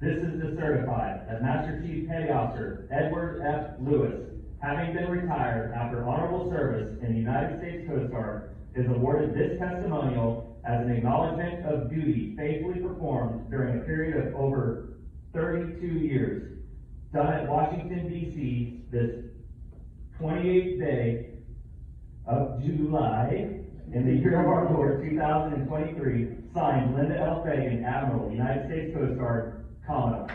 S1: this is to certify that Master Chief Petty Officer Edward F. Lewis, having been retired after honorable service in the United States Coast Guard, is awarded this testimonial as an acknowledgement of duty faithfully performed during a period of over 32 years, done at Washington, D.C. this 28th day of July in the year of our Lord 2023, signed Linda L. Fagan, Admiral, United States Coast Guard, Commodore.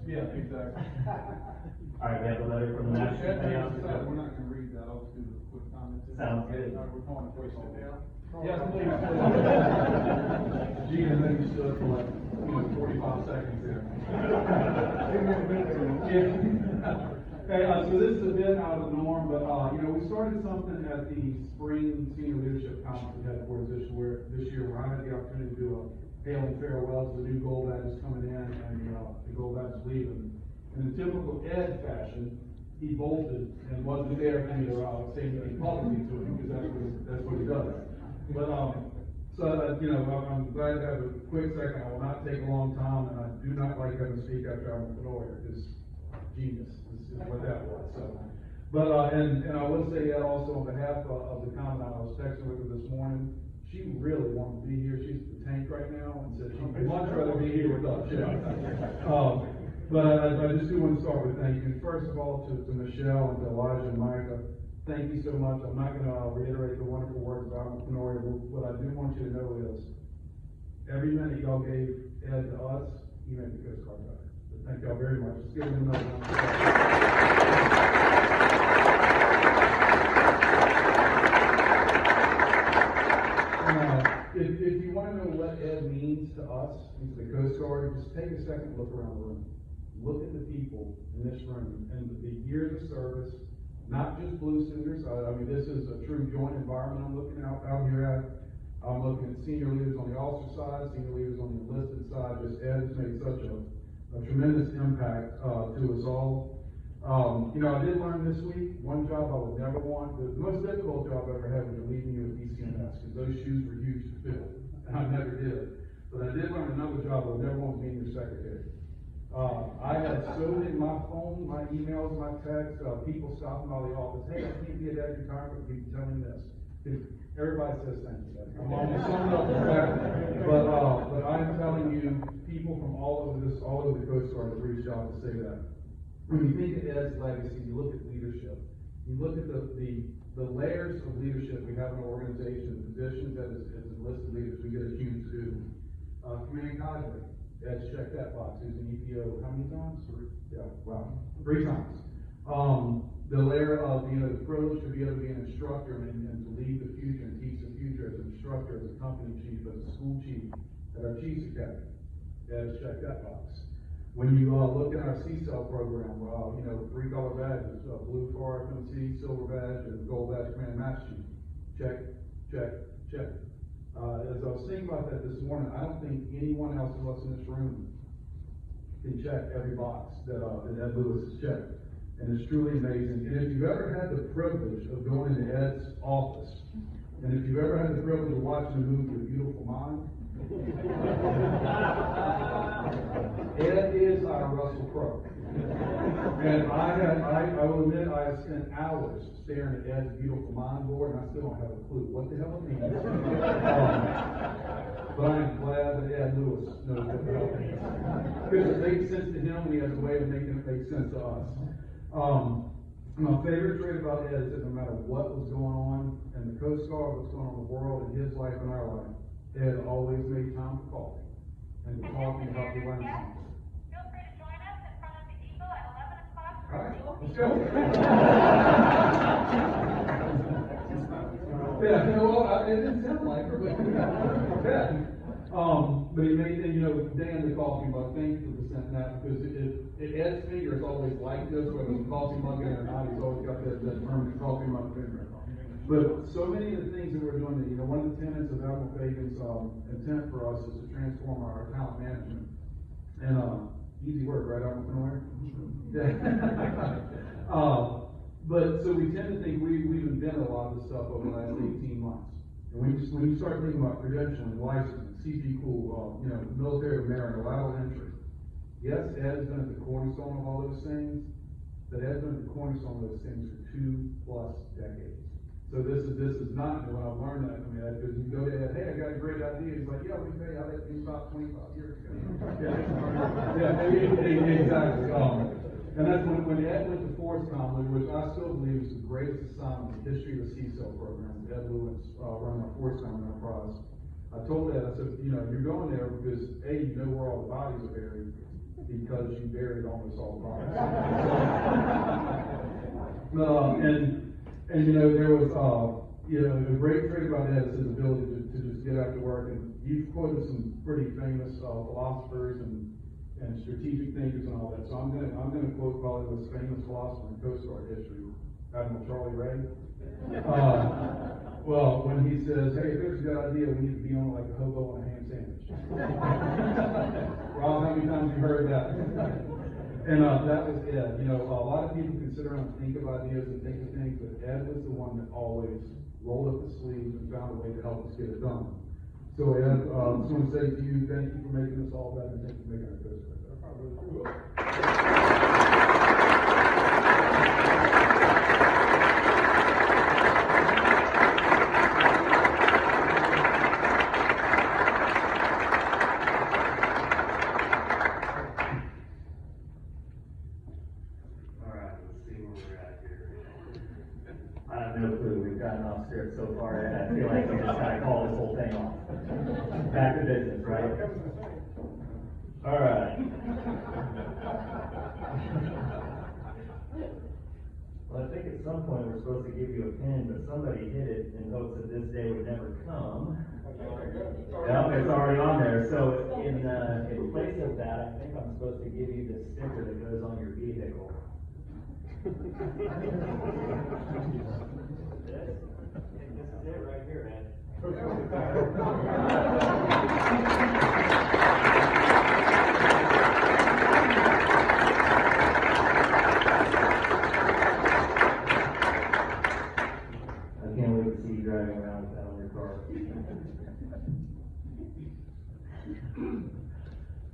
S3: Yeah, exactly.
S1: All right, we have a letter from the National Petty
S3: We're
S1: Officer.
S3: not gonna read that, I'll just do the quick comments.
S1: Sounds good.
S3: All right, we're calling a question now. Yes, please. Gee, and then you stood for like, 45 seconds there. Okay, so this is a bit out of the norm, but, we started something at the spring senior leadership conference we had headquarters this year, where I had the opportunity to do a hailing farewell to the new gold badges coming in and the gold badges leaving. In the typical Ed fashion, he bolted and wasn't there for me to say anything publicly to him, because that's what he does. But, I'm glad to have a quick second. I will not take a long time, and I do not like having to speak after I'm a lawyer. It's genius. This is what that was. So, but, and I will say that also on behalf of the commandant, I was texting with her this morning. She really wanted to be here. She's at the tank right now, and said she'd much rather be here with us. Yeah. But I just do want to start with thank you. First of all, to Michelle and to Elijah and Micah, thank you so much. I'm not going to reiterate the wonderful words about Menoria. What I do want you to know is every minute y'all gave Ed to us, you made the Coast Guard better. So thank y'all very much. Let's give them another round. If you want to know what Ed means to us and to the Coast Guard, just take a second and look around the room. Look at the people in this room and the years of service, not just blue suiters. I mean, this is a true joint environment I'm looking out here at. I'm looking at senior leaders on the officer side, senior leaders on the enlisted side. Just Ed has made such a a tremendous impact, to us all. You know, I did learn this week, one job I would never want, the most difficult job I ever had was relieving you at DCMS, because those shoes were huge to fill, and I never did. But I did learn another job I would never want, being your secretary. I had so many, my phone, my emails, my texts, people stopping by the office, hey, I can't be at that retirement, you can tell me this. Everybody says thank you. I'm almost summing up the fact, but I'm telling you, people from all over the Coast Guard have reached out to say that. When you think of Ed's legacy, you look at leadership. You look at the layers of leadership we have in our organization, the positions as enlisted leaders we get a chance to do. Command cadre, Ed's checked that box. He's an EPO how many times? Yeah, wow, 3 times. The layer of, you know, the privilege to be able to be an instructor and to lead the future and teach the future as an instructor, as a company chief, as a school chief, at our Chiefs Academy. Ed's checked that box. When you look at our CCEL program, you know, 3 color badges, blue for FMC, silver badge, and gold badge command master chief. Check, check, check. As I was thinking about that this morning, I don't think anyone else of us in this room can check every box that Ed Lewis has checked. And it's truly amazing. And if you've ever had the privilege of going into Ed's office, and if you've ever had the privilege of watching the movie A Beautiful Mind, Ed is our Russell Crowe. And I will admit, I have spent hours staring at Ed's Beautiful Mind board, and I still don't have a clue what the hell it means. But I am glad that Ed Lewis knows what the hell it means. Because it makes sense to him, and he has a way of making it make sense to us. My favorite trait about Ed is that no matter what was going on in the Coast Guard, what's going on in the world, in his life and our life, Ed always made time for coffee and to talk and help you learn something.
S8: Feel free to join us in front of the Eagle at 11 o'clock.
S3: All right, let's go. Yeah, you know what? It didn't sound like her, but yeah. But he made, and you know, Dan the coffee mug, thank you for presenting that, because Ed's finger is always like this, whether it's a coffee mug in or not, he's always got that permanent coffee mug finger. But so many of the things that we're doing, you know, one of the tenets of Admiral Fagan's intent for us is to transform our talent management. And easy work, right, Admiral Fenway? But so we tend to think we've invented a lot of this stuff over the last 18 months. And when you start thinking about credentialing, licensing, CP cool, you know, military merit, lateral entry. Yes, Ed's been at the cornerstone of all those things, but Ed's been at the cornerstone of those things for 2+ decades. So this is not new. I've learned that from Ed, because you go to Ed, hey, I got a great idea. He's like, yeah, let me tell you how that came about 25 years ago. Yeah, exactly. And that's when Ed went to Force Comley, which I still believe is the greatest assignment in the history of the CCEL program. Ed Lewis running our Force Comley enterprise. I told Ed, I said, you know, you're going there because A, you know where all the bodies are buried, because you buried almost all the bodies. And you know, there was, you know, the great trait about Ed is his ability to just get after work. And you've quoted some pretty famous philosophers and strategic thinkers and all that. So I'm gonna quote probably the most famous philosopher in Coast Guard history, Admiral Charlie Ray. Well, when he says, hey, if there's a good idea, we need to be on like a hobo on a ham sandwich. Rob, how many times have you heard that? And that was Ed. You know, a lot of people can sit around and think of ideas and think of things, but Ed was the one that always rolled up the sleeves and found a way to help us get it done. So Ed, I just want to say to you, thank you for making this all better, and thank you for making our Coast Guard better.
S1: Upstairs so far, and I feel like we just kind of call this whole thing off. Back to business, right? All right. Well, I think at some point we're supposed to give you a pin, but somebody hid it in hopes that this day would never come. Yeah, it's already on there. So in place of that, I think I'm supposed to give you this sticker that goes on your vehicle. This is it right here, Ed.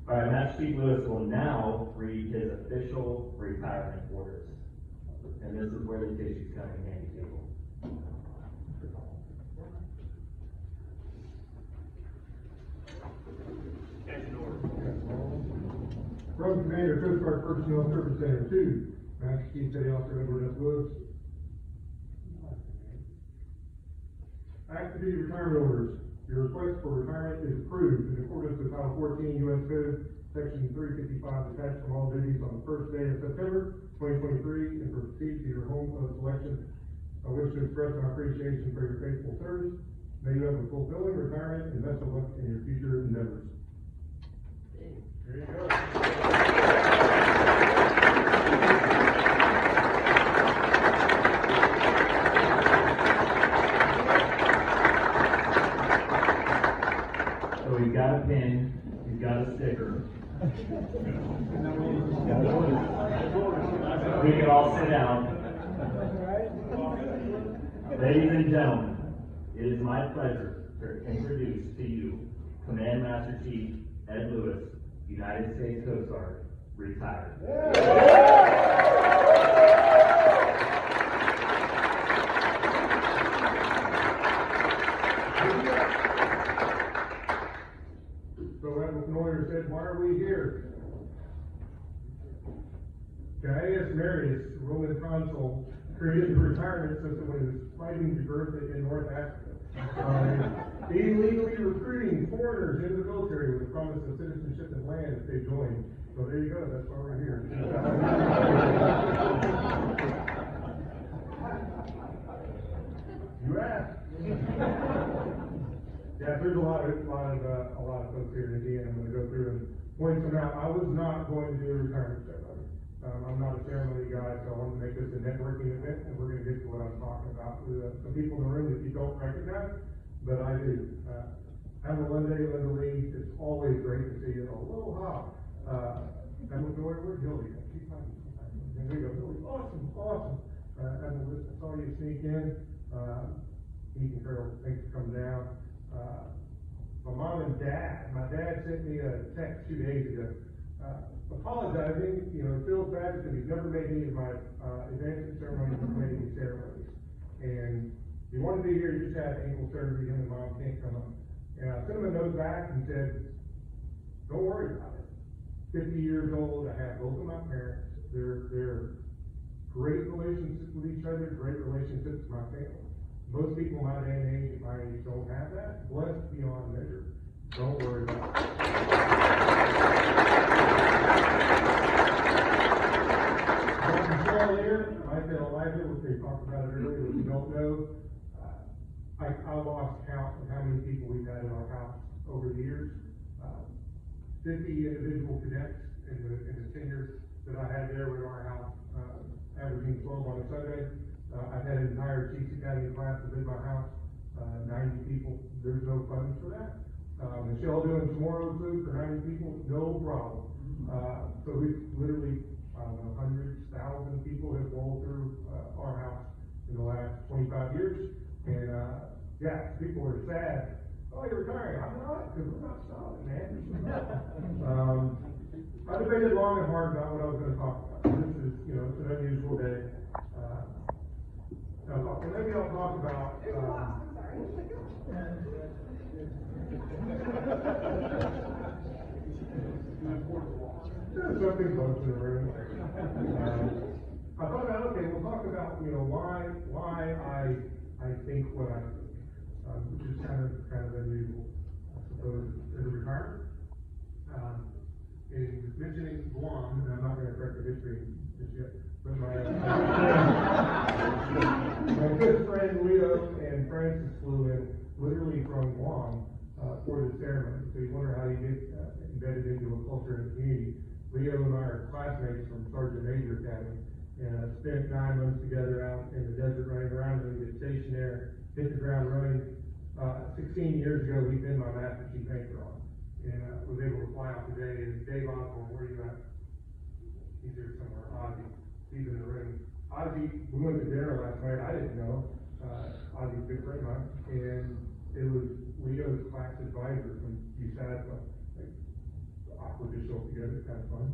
S1: All right, Master Chief Lewis will now read his official retirement orders. And this is where the tissues come in handy, people.
S9: From Commander, Coast Guard Personnel Service Center 2, Master Chief Petty Officer Edward S. Lewis. Active duty retirement orders. Your request for retirement is approved in accordance with Title 14 U.S. Code, Section 355, detached from all duties on the first day of September 2023, and proceed to your home of selection. I wish to express my appreciation for your faithful service. May you have a fulfilling retirement and best of luck in your future endeavors.
S2: There you go.
S1: So we've got a pin, we've got a sticker. We can all sit down. Ladies and gentlemen, it is my pleasure to introduce to you Command Master Chief Ed Lewis, United States Coast Guard, retired.
S9: So Admiral Knoyer said, why are we here? Gaius Marius, Roman consul, created the retirement system when he was fighting Jugurtha in North Africa. Illegally recruiting foreigners into the military with the promise of citizenship and land if they joined. So there you go, that's why we're here. You asked. Yeah, there's a lot of folks here in Indiana. I'm going to go through and point some out. I was not going to do a retirement ceremony. I'm not a ceremony guy, so I wanted to make this a networking event, and we're going to get to what I'm talking about with some people in the room that you don't recognize, but I do. Admiral Linda Lee, it's always great to see you. Aloha. Admiral Joy, where's Hildy? She's not. And there you go, Hildy. Awesome. Admiral, I saw you sneak in. Ethan Carroll, thanks for coming down. My mom and dad, my dad sent me a text 2 days ago, apologizing, it feels bad because he's never made any of my, advancement ceremonies or wedding ceremonies. And he wanted to be here, he just had ankle surgery, him and mom can't come up. And I sent him a note back and said, don't worry about it. 50 years old, I have both of my parents, they're great relationships with each other, great relationships with my family. Most people my day and age, at my age, don't have that. Blessed beyond measure. Don't worry about it. Michelle here, I said Elijah, we talked about it earlier, if you don't know, I lost count of how many people we've had in our house over the years. 50 individual cadets in the tenure that I had there in our house, averaging 12 on a Sunday. I've had an entire Chiefs Academy class within my house, 90 people. There's no funds for that. Michelle doing tomorrow food for 90 people, no problem. So we've literally, hundreds, thousands of people have rolled through our house in the last 25 years. And yeah, people are sad. Oh, you're retiring. I'm not, because we're not stopping, man. I debated long and hard about what I was going to talk about. This is, it's an unusual day. Maybe I'll talk about. There's something close in the room. I thought about, okay, we'll talk about, why I think what I think, which is kind of unusual, I suppose, as a retirement. In mentioning Guam, and I'm not going to correct the history just yet, but my good friend Leo and Francis flew in literally from Guam for the ceremony. So you wonder how you get embedded into a culture and community. Leo and I are classmates from Sergeant Major Academy, and spent 9 months together out in the desert running around, and we get stationed there, hit the ground running. 16 years ago, he'd been my Master Chief Anchor on, and was able to fly out today. And Dave Osborne, where are you at? He's here somewhere. Ozzy, he's in the room. Ozzy, we went to dinner last night. I didn't know. Ozzy's a good friend of mine, and it was Leo's class advisor from USASA awkward to show up together, it's kind of fun.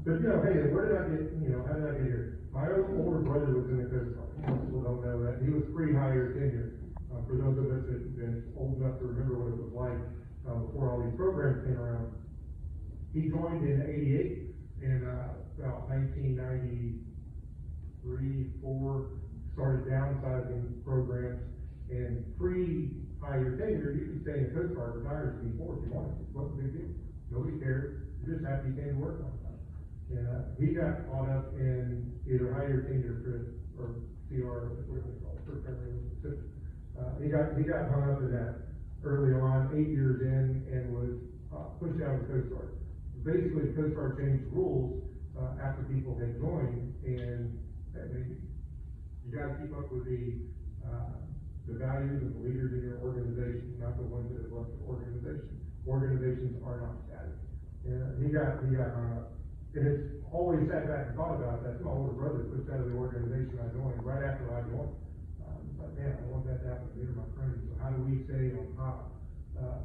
S9: But you know, hey, where did I get, you know, how did I get here? My older brother was in the Coast Guard. Most people don't know that. He was pre-hire tenure. For those of us that have been old enough to remember what it was like, before all these programs came around. He joined in '88, and, about 1993, 4, started downsizing programs, and pre-hire tenure, you could stay in the Coast Guard, retire before if you wanted. It wasn't a big deal. Nobody cared. You just happy you came to work on time. And, he got caught up in either higher tenure or CR, whatever they call it, short term rental specific. He got hung up in that early on, 8 years in, and was, pushed out of the Coast Guard. Basically, the Coast Guard changed rules, after people had joined, and, I mean, you gotta keep up with the values and the leaders in your organization, not the ones that have left the organization. Organizations are not static. And he got hung up. And it's always sat back and thought about that. My older brother pushed out of the organization I joined right after I joined. But man, I want that to happen to me or my friends. So how do we stay on top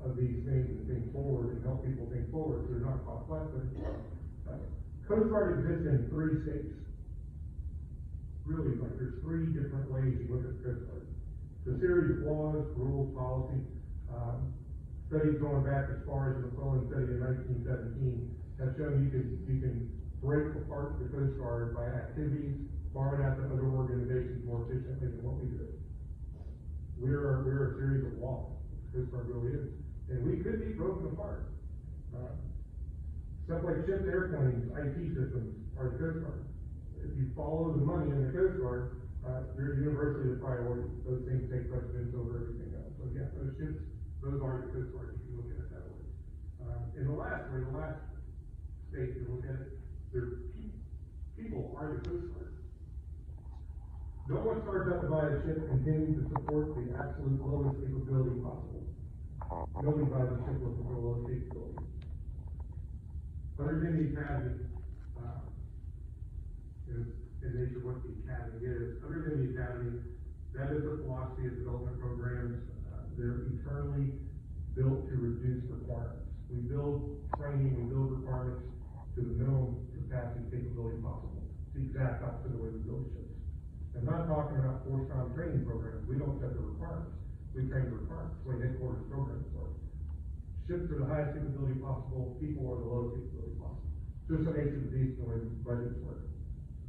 S9: of these things and think forward and help people think forward so they're not caught flat-footed? Coast Guard exists in 3 states. Really, like there's 3 different ways you look at the Coast Guard. It's a series of laws, rules, policy. Studies going back as far as the McClellan study in 1917 have shown you can break apart the Coast Guard by activities borrowed out to other organizations more efficiently than what we do. We're a series of laws. The Coast Guard really is. And we could be broken apart. Stuff like ships, airplanes, IT systems are the Coast Guard. If you follow the money in the Coast Guard, they're universally the priority. Those things take precedence over everything else. So yeah, those ships, those are the Coast Guard. You can look at it that way. In the last state to look at it, their people are the Coast Guard. No one starts out to buy a ship intending to support the absolute lowest capability possible. Nobody buys a ship looking for the lowest capability. Others in the academy, in nature what the academy is, others in the academy, that is the philosophy of development programs. They're eternally built to reduce requirements. We build training, we build requirements to the minimum capacity capability possible. It's the exact opposite of the way we build ships. I'm not talking about force-time training programs. We don't set the requirements. We train the requirements. That's the way headquarters programs work. Ships are the highest capability possible. People are the lowest capability possible. Just the nature of the beast and the way the budgets work.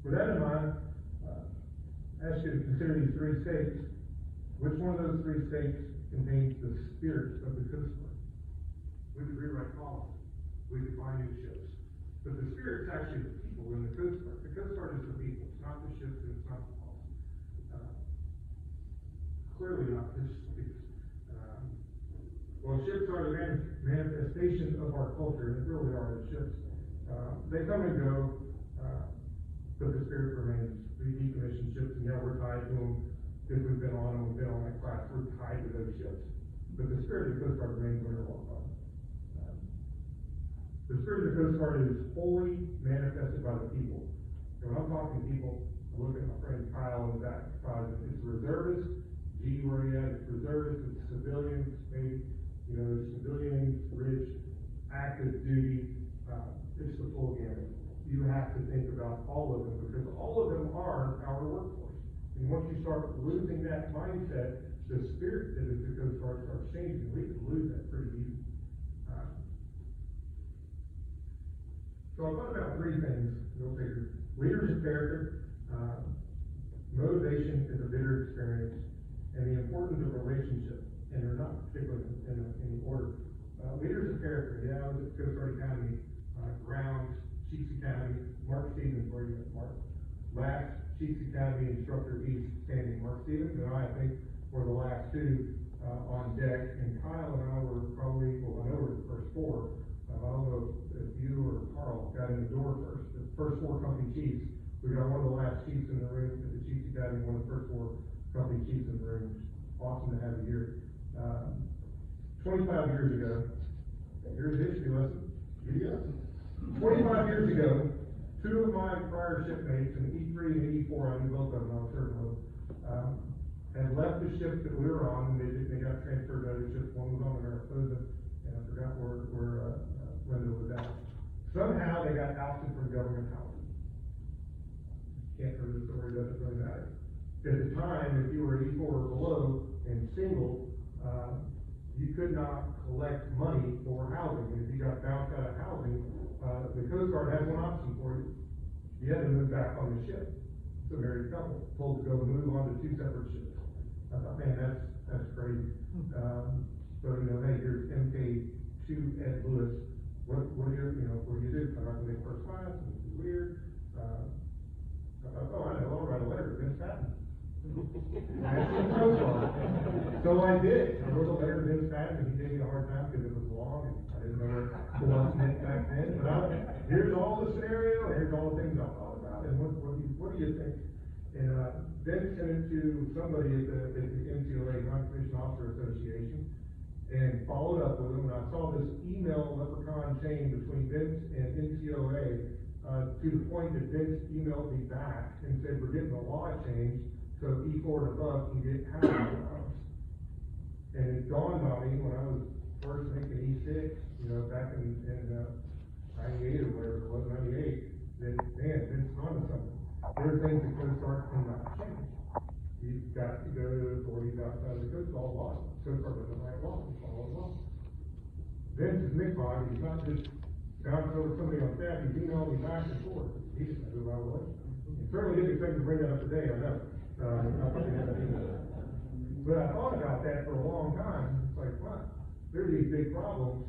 S9: With that in mind, I ask you to consider these 3 states. Which one of those 3 states contains the spirit of the Coast Guard? We could rewrite policy. We could find new ships. But the spirit's actually the people in the Coast Guard. The Coast Guard is the people. It's not the ships and it's not the policy. Clearly not this space. Well, ships are the manifestation of our culture, and it really are the ships. They come and go, but the spirit remains. We decommission ships, and yeah, we're tied to them. If we've been on them, we've been on that class, we're tied to those ships. But the spirit of the Coast Guard remains when they're walked on. The spirit of the Coast Guard is wholly manifested by the people. And when I'm talking to people, I look at my friend Kyle in the back. It's reservists. G, where you at? It's reservists, it's civilians, maybe, civilians, rich, active duty. It's the full gamut. You have to think about all of them because all of them are our workforce. And once you start losing that mindset, the spirit that is the Coast Guard starts changing. We can lose that pretty easy. So I thought about 3 things. Go figure. Leadership character, motivation is a bitter experience, and the importance of relationship. And they're not particularly in any order. Leaders of character. Yeah, I was at Coast Guard Academy, Grounds, Chiefs Academy. Mark Stevens, where you at, Mark? Last Chiefs Academy instructor, he's standing. Mark Stevens and I think, were the last 2 on deck. And Kyle and I were probably, I know we're the first 4. I don't know if you or Carl got in the door first. The first 4 company chiefs. We got one of the last chiefs in the room at the Chiefs Academy, one of the first 4 company chiefs in the room. Awesome to have you here. 25 years ago, here's a history lesson. Giddy up. 25 years ago, 2 of my prior shipmates, in E3 and E4, I knew both of them, I was certain of them, had left the ship that we were on, and they got transferred to other ships. One was on the Mariposa, and I forgot where Linda was at. Somehow they got ousted from government housing. Can't remember the story, doesn't really matter. At the time, if you were E4 or below and single, you could not collect money for housing. And if you got bounced out of housing, the Coast Guard had one option for you. You had to move back on the ship. It's a married couple, told to go move on to 2 separate ships. I thought, man, that's crazy. So, you know, hey, here's MK2 Ed Lewis. What do you do? I'm not gonna make first class, and this is weird. I thought, oh, I know, I'll write a letter to Vince Patton. So I did. I wrote a letter to Vince Patton, and he gave me a hard time because it was long, and I didn't know what meant back then. But here's all the scenario, and here's all the things I thought about, and what do you think? And Vince sent it to somebody at the NCOA, Non-Commissioned Officer Association, and followed up with them, and I saw this email leprechaun chain between Vince and NCOA, to the point that Vince emailed me back and said, we're getting the law changed, so E4 and above can get housing allowance. And it dawned on me when I was first making E6, you know, back in 98 or whatever it was, 98, that, man, Vince is onto something. There are things that Coast Guard cannot change. You've got to go to the authorities outside of the Coast Guard law. Coast Guard doesn't write law, it's follow the law. Vince is Nickbog, he's not just bouncing over somebody on staff, he's emailing me back and forth. He just knows who I was. And certainly didn't expect to bring that up today, I know. But I thought about that for a long time. It's like, what? There's these big problems.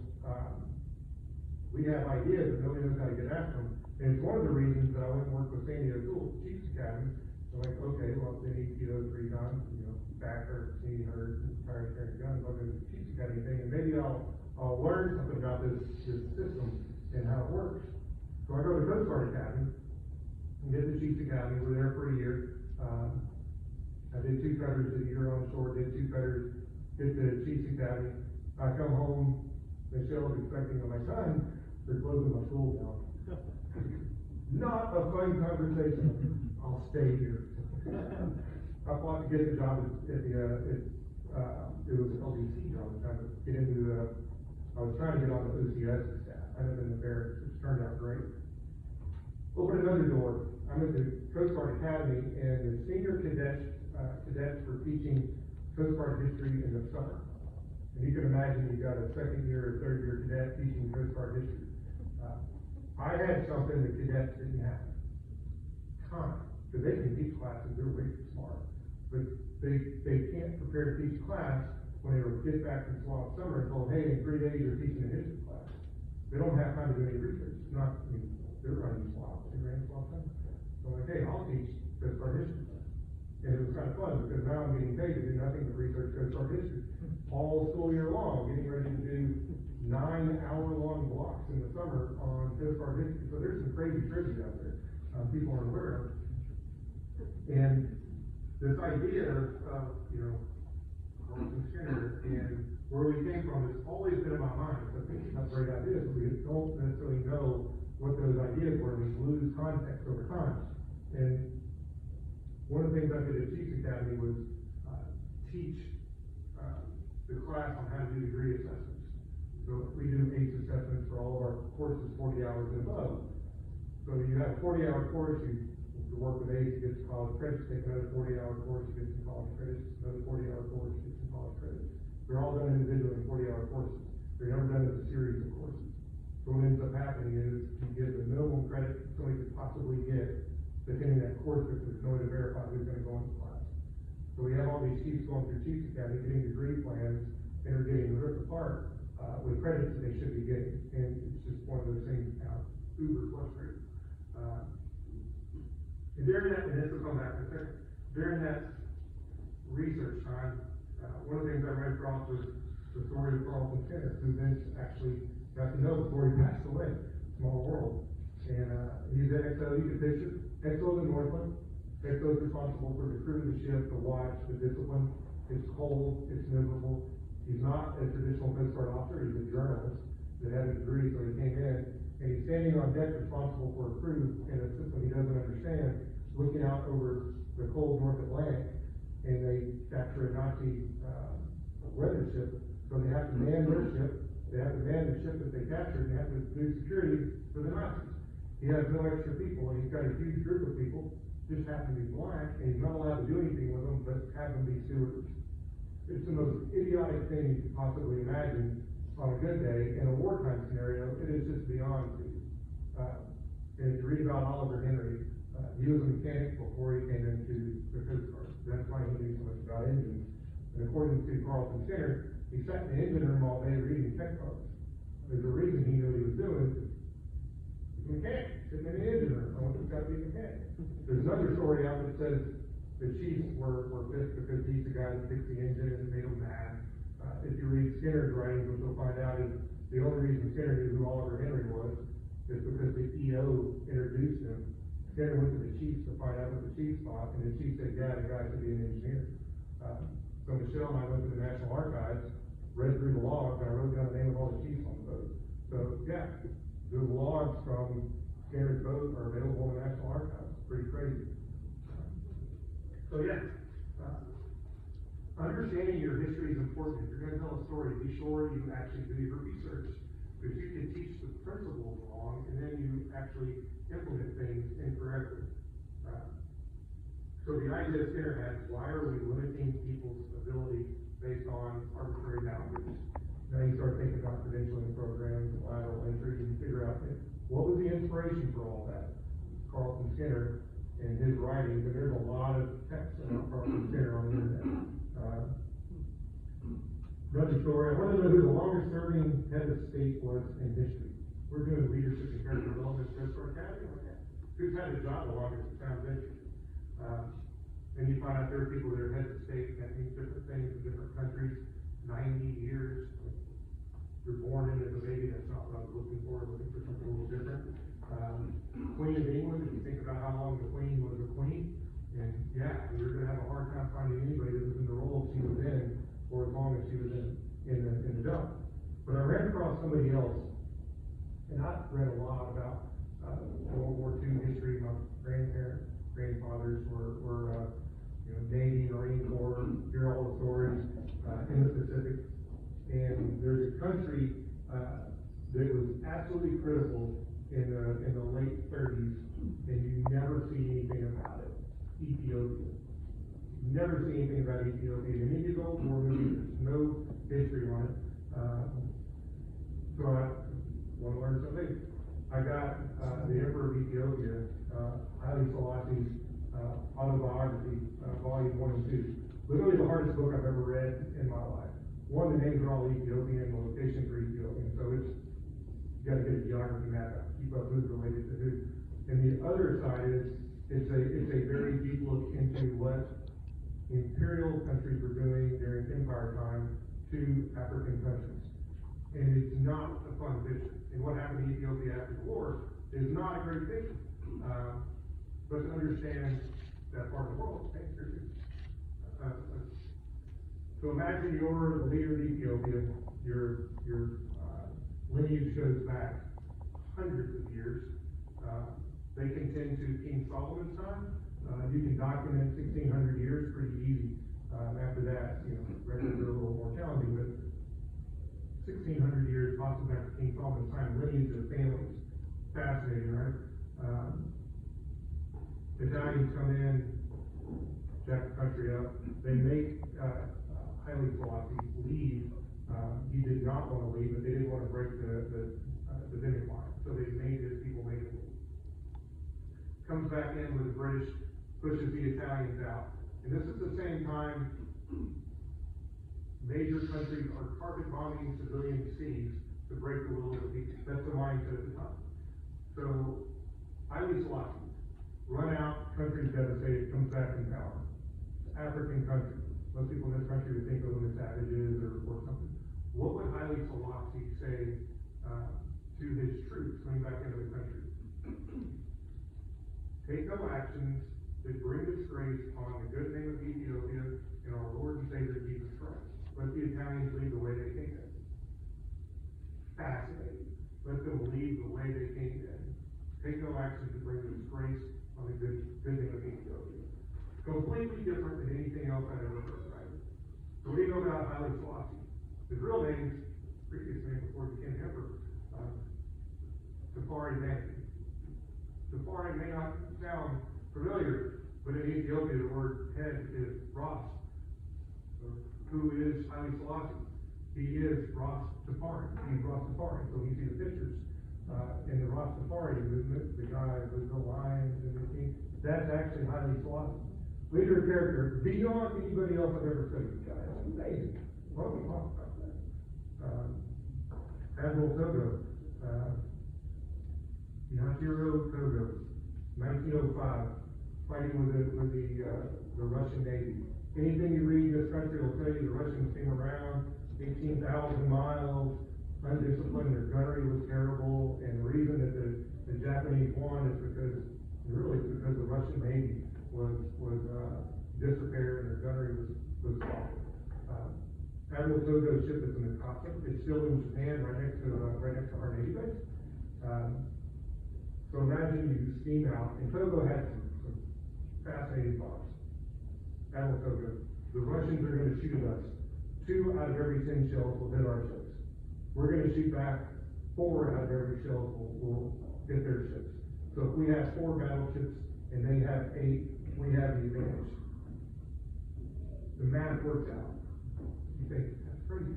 S9: We have ideas, but nobody knows how to get after them. And it's one of the reasons that I went and worked with Sandy O'Toole, Chiefs Academy. I'm like, okay, well, they need to those 3 times, you know, back hurt, knee hurt, tired of carrying guns, I'll go to the Chiefs Academy thing, and maybe I'll learn something about this system and how it works. So I go to the Coast Guard Academy and get the Chiefs Academy. We're there for a year. I did 2 cutters a year on shore, did 2 cutters, did the Chiefs Academy. I come home, Michelle was expecting my son, they're closing my school down. Not a fun conversation. I'll stay here. I fought to get the job at the, it was LDC, I was trying to get into I was trying to get on the OCS staff. I ended up in the barracks, which turned out great. Opened another door. I'm at the Coast Guard Academy, and the senior cadets were teaching Coast Guard history in the summer. And you can imagine you've got a 2nd year or 3rd year cadet teaching Coast Guard history. I had something that cadets didn't have. Time. Because they can teach classes, they're way too smart. But they can't prepare to teach class when they were kids back from SWAT summer and told, hey, in 3 days you're teaching a history class. They don't have time to do any research. They're running SWAT, they ran SWAT summer. So I'm like, hey, I'll teach Coast Guard history class. And it was kind of fun because now I'm getting paid to do nothing but research Coast Guard history. All school year long, getting ready to do 9-hour-long blocks in the summer on Coast Guard history. So there's some crazy trivia out there people aren't aware of. And this idea of, you know, Carlson Skinner and where we came from has always been in my mind. So thinking about great ideas, but we don't necessarily know what those ideas were. We lose context over time. And one of the things I did at Chiefs Academy was teach the class on how to do degree assessments. So we do ACE assessments for all of our courses, 40 hours and above. So you have a 40-hour course, you work with ACE, you get some college credits, take another 40-hour course, you get some college credits, another 40-hour course, you get some college credits. They're all done individually in 40-hour courses. They're never done as a series of courses. So what ends up happening is you get the minimum credit somebody could possibly get, depending on that course, because there's no way to verify who's gonna go into class. So we have all these chiefs going through Chiefs Academy, getting degree plans, and are getting ripped apart, with credits that they should be getting. And it's just one of those things, uber frustrating. And during that, and this will come back in a second, during that research time, one of the things I ran across was the story of Carlson Skinner, who Vince actually got to know before he passed away. Small world. And he's at XO, you can picture. XO's in Northland. XO's responsible for the crew, the ship, the watch, the discipline. It's cold, it's miserable. He's not a traditional Coast Guard officer, he's a journalist that had a degree, so he came in, and he's standing on deck responsible for a crew in a system he doesn't understand, looking out over the cold North Atlantic, and they capture a Nazi weather ship, so they have to man their ship They have to man the ship that they captured, and they have to do security for the Nazis. He has no extra people, and he's got a huge group of people, just happen to be black, and he's not allowed to do anything with them, but have them be stewards. It's the most idiotic thing you could possibly imagine on a good day. In a wartime scenario, it is just beyond me. And if you read about Oliver Henry, he was a mechanic before he came into the Coast Guard. That's why he knew so much about engines. And according to Carlton Center, he sat in the engine room all day reading tech books. There's a reason he knew what he was doing. He's a mechanic, sitting in the engine room. I want this guy to be a mechanic. There's another story out that says the chiefs were pissed because he's the guy that fixed the engine and made them mad. If you read Skinner's writings, what you'll find out is the only reason Skinner knew who Oliver Henry was is because the EO introduced him. Skinner went to the chiefs to find out what the chiefs thought, and the chief said, yeah, the guy should be an engineer. So Michelle and I went to the National Archives, read through the logs, and I wrote down the name of all the chiefs on the boat. So, yeah, the logs from Skinner's boat are available in the National Archives. Pretty crazy. So, yeah, understanding your history is important. If you're going to tell a story, be sure you actually do your research. Because you can teach the principles wrong, and then you actually implement things incorrectly. So the idea Skinner had is, why are we limiting people's ability based on arbitrary boundaries? Now you start thinking about credentialing programs and lateral entry, and you figure out what was the inspiration for all that. Carlton Skinner and his writings, and there's a lot of text about Carlton Skinner on the internet. Another story, I want to know who the longest serving head of state was in history. We're doing leadership and character development at Coast Guard Academy like that. Who's had a job the longest? It sounds interesting. And you find out there are people that are heads of state, that means different things in different countries, 90 years. You're born into the baby, that's not what I was looking for something a little different. Queen of England, if you think about how long the Queen was a queen, and yeah, you're gonna have a hard time finding anybody that was in the role she was in for as long as she was in the job. But I ran across somebody else, and I've read a lot about World War II history. My grandfathers were Navy, Marine Corps, hear all the stories in the Pacific. And there's a country that was absolutely critical in the late 30s, and you never see anything about it. Ethiopia. Never see anything about Ethiopia. In any of the old war movies, there's no history on it. So I want to learn something. I got the Emperor of Ethiopia, Haile Selassie's autobiography, volume 1 and 2. Literally the hardest book I've ever read in my life. One, the names are all Ethiopian, the locations are Ethiopian, so you gotta get a geography map out, keep up who's related to who. And the other side is, it's a very deep look into what imperial countries were doing during empire time to African countries. And it's not a fun picture. And what happened to Ethiopia after the war is not a great picture. But to understand that part of the world, thanks, so imagine you're the leader of Ethiopia, your lineage goes back hundreds of years. They contend to King Solomon's time. You can document 1600 years pretty easy. After that, records are a little more challenging, but 1600 years, possibly after King Solomon's time, lineage of families. Fascinating, right? Italians come in, jack the country up. They make Haile Selassie leave. He did not want to leave, but they didn't want to break the Davidic line. So they made his people make him leave. Comes back in with the British, pushes the Italians out. And this is the same time major countries are carpet bombing civilian cities to break the will of the people. That's the mindset at the time. So Haile Selassie, run out, country's devastated, comes back in power. African country. Most people in this country would think of them as savages or something. What would Haile Selassie say to his troops coming back into the country? Take no actions that bring disgrace on the good name of Ethiopia and our Lord and Savior Jesus Christ. Let the Italians leave the way they came in. Fascinating. Let them leave the way they came in. Take no actions to bring disgrace on the good name of Ethiopia. Completely different than anything else I've ever heard, right? So what do you know about Haile Selassie? His real name's previous name before he became the emperor, Safari Man. Safari may not sound familiar, but in Ethiopia, the word head is Ras, who is Haile Selassie. He is Ras Safari. He's Ras Safari. So you see the pictures in the Ras Safari movement, the guy with the lions and the king, that's actually Haile Selassie. Leader of character, beyond anybody else I've ever studied. Guy, that's amazing. What we talk about that. Admiral Togo, Yashiro Togo, 1905, fighting with the Russian Navy. Anything you read in this country will tell you the Russians came around 18,000 miles, undisciplined, their gunnery was terrible, and the reason that the Japanese won is because the Russian Navy was disappeared and their gunnery was sloppy. Admiral Togo's ship is in the cockpit. It's still in Japan, right next to our Navy base. So imagine you steam out, and Togo had some fascinating thoughts. Admiral Togo, the Russians are going to shoot at us. 2 out of every 10 shells will hit our ships. We're going to shoot back 4 out of every shell will hit their ships. So if we have 4 battleships and they have 8, we have the advantage. The math works out. You think, that's crazy.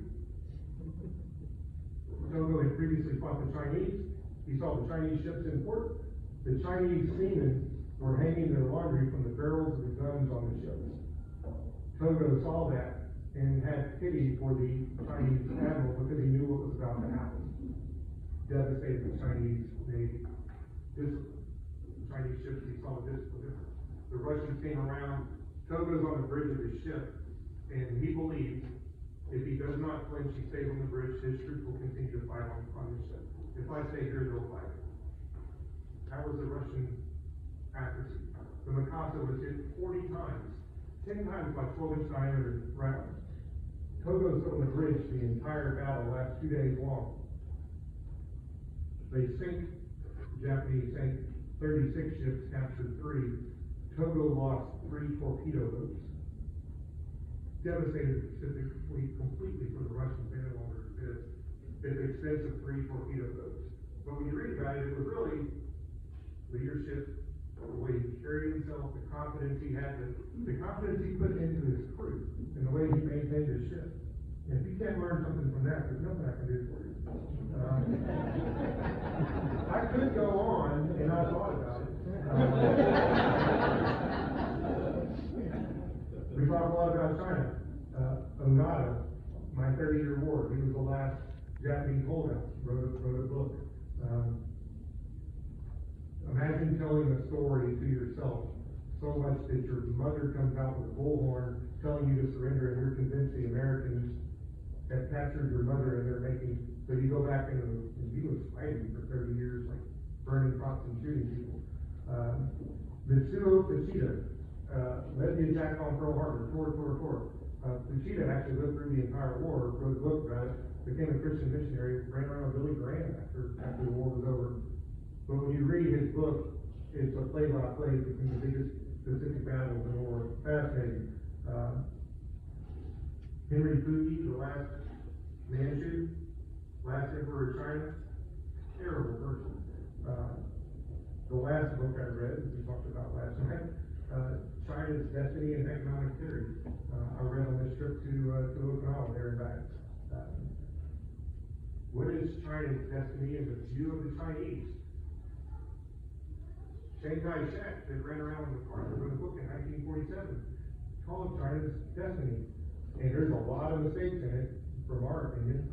S9: Togo had previously fought the Chinese. He saw the Chinese ships in port. The Chinese seamen were hanging their laundry from the barrels of the guns on the ships. Togo saw that and had pity for the Chinese admiral because he knew what was about to happen. Devastated the Chinese Navy. The Chinese ships, he saw this. The Russians came around. Togo's on the bridge of his ship, and he believes if he does not flinch, he stays on the bridge, his troops will continue to fight on the ship. If I stay here, they'll fight. That was the Russian accuracy. The Mikasa was hit 40 times, 10 times by 12-inch diameter rounds. Togo stood on the bridge the entire battle, lasts 2 days long. They sink, the Japanese sank 36 ships, captured 3. Togo lost 3 torpedo boats. Devastated the Pacific fleet completely for the Russians. They no longer exist. At the expense of 3 torpedo boats. But when you read about it, it was really leadership, the way he carried himself, the confidence he had, the confidence he put into his crew, and the way he maintained his ship. And if you can't learn something from that, there's nothing I can do for you. I could go on, and I thought about it. We talk a lot about China. Ongata, My 30-Year War, he was the last Japanese holdout, wrote a book. Imagine telling a story to yourself so much that your mother comes out with a bullhorn telling you to surrender, and you're convinced the Americans have captured your mother and they're making, so you go back and he was fighting for 30 years, like burning crops and shooting people. Mitsuo Fuchida led the attack on Pearl Harbor, Fuchida actually lived through the entire war, wrote a book about it, became a Christian missionary, ran around with Billy Graham after the war was over. But when you read his book, it's a play-by-play between the biggest Pacific battles in the war. Fascinating. Henry Fuji, the last Manchu, last emperor of China, terrible person. The last book I read, we talked about last night, China's Destiny and Economic Theory. I read on this trip to Okinawa, there and back. What is China's destiny in the view of the Chinese? Chiang Kai-shek, that ran around with MacArthur, wrote a book in 1947, called China's Destiny. And there's a lot of mistakes in it, from our opinion.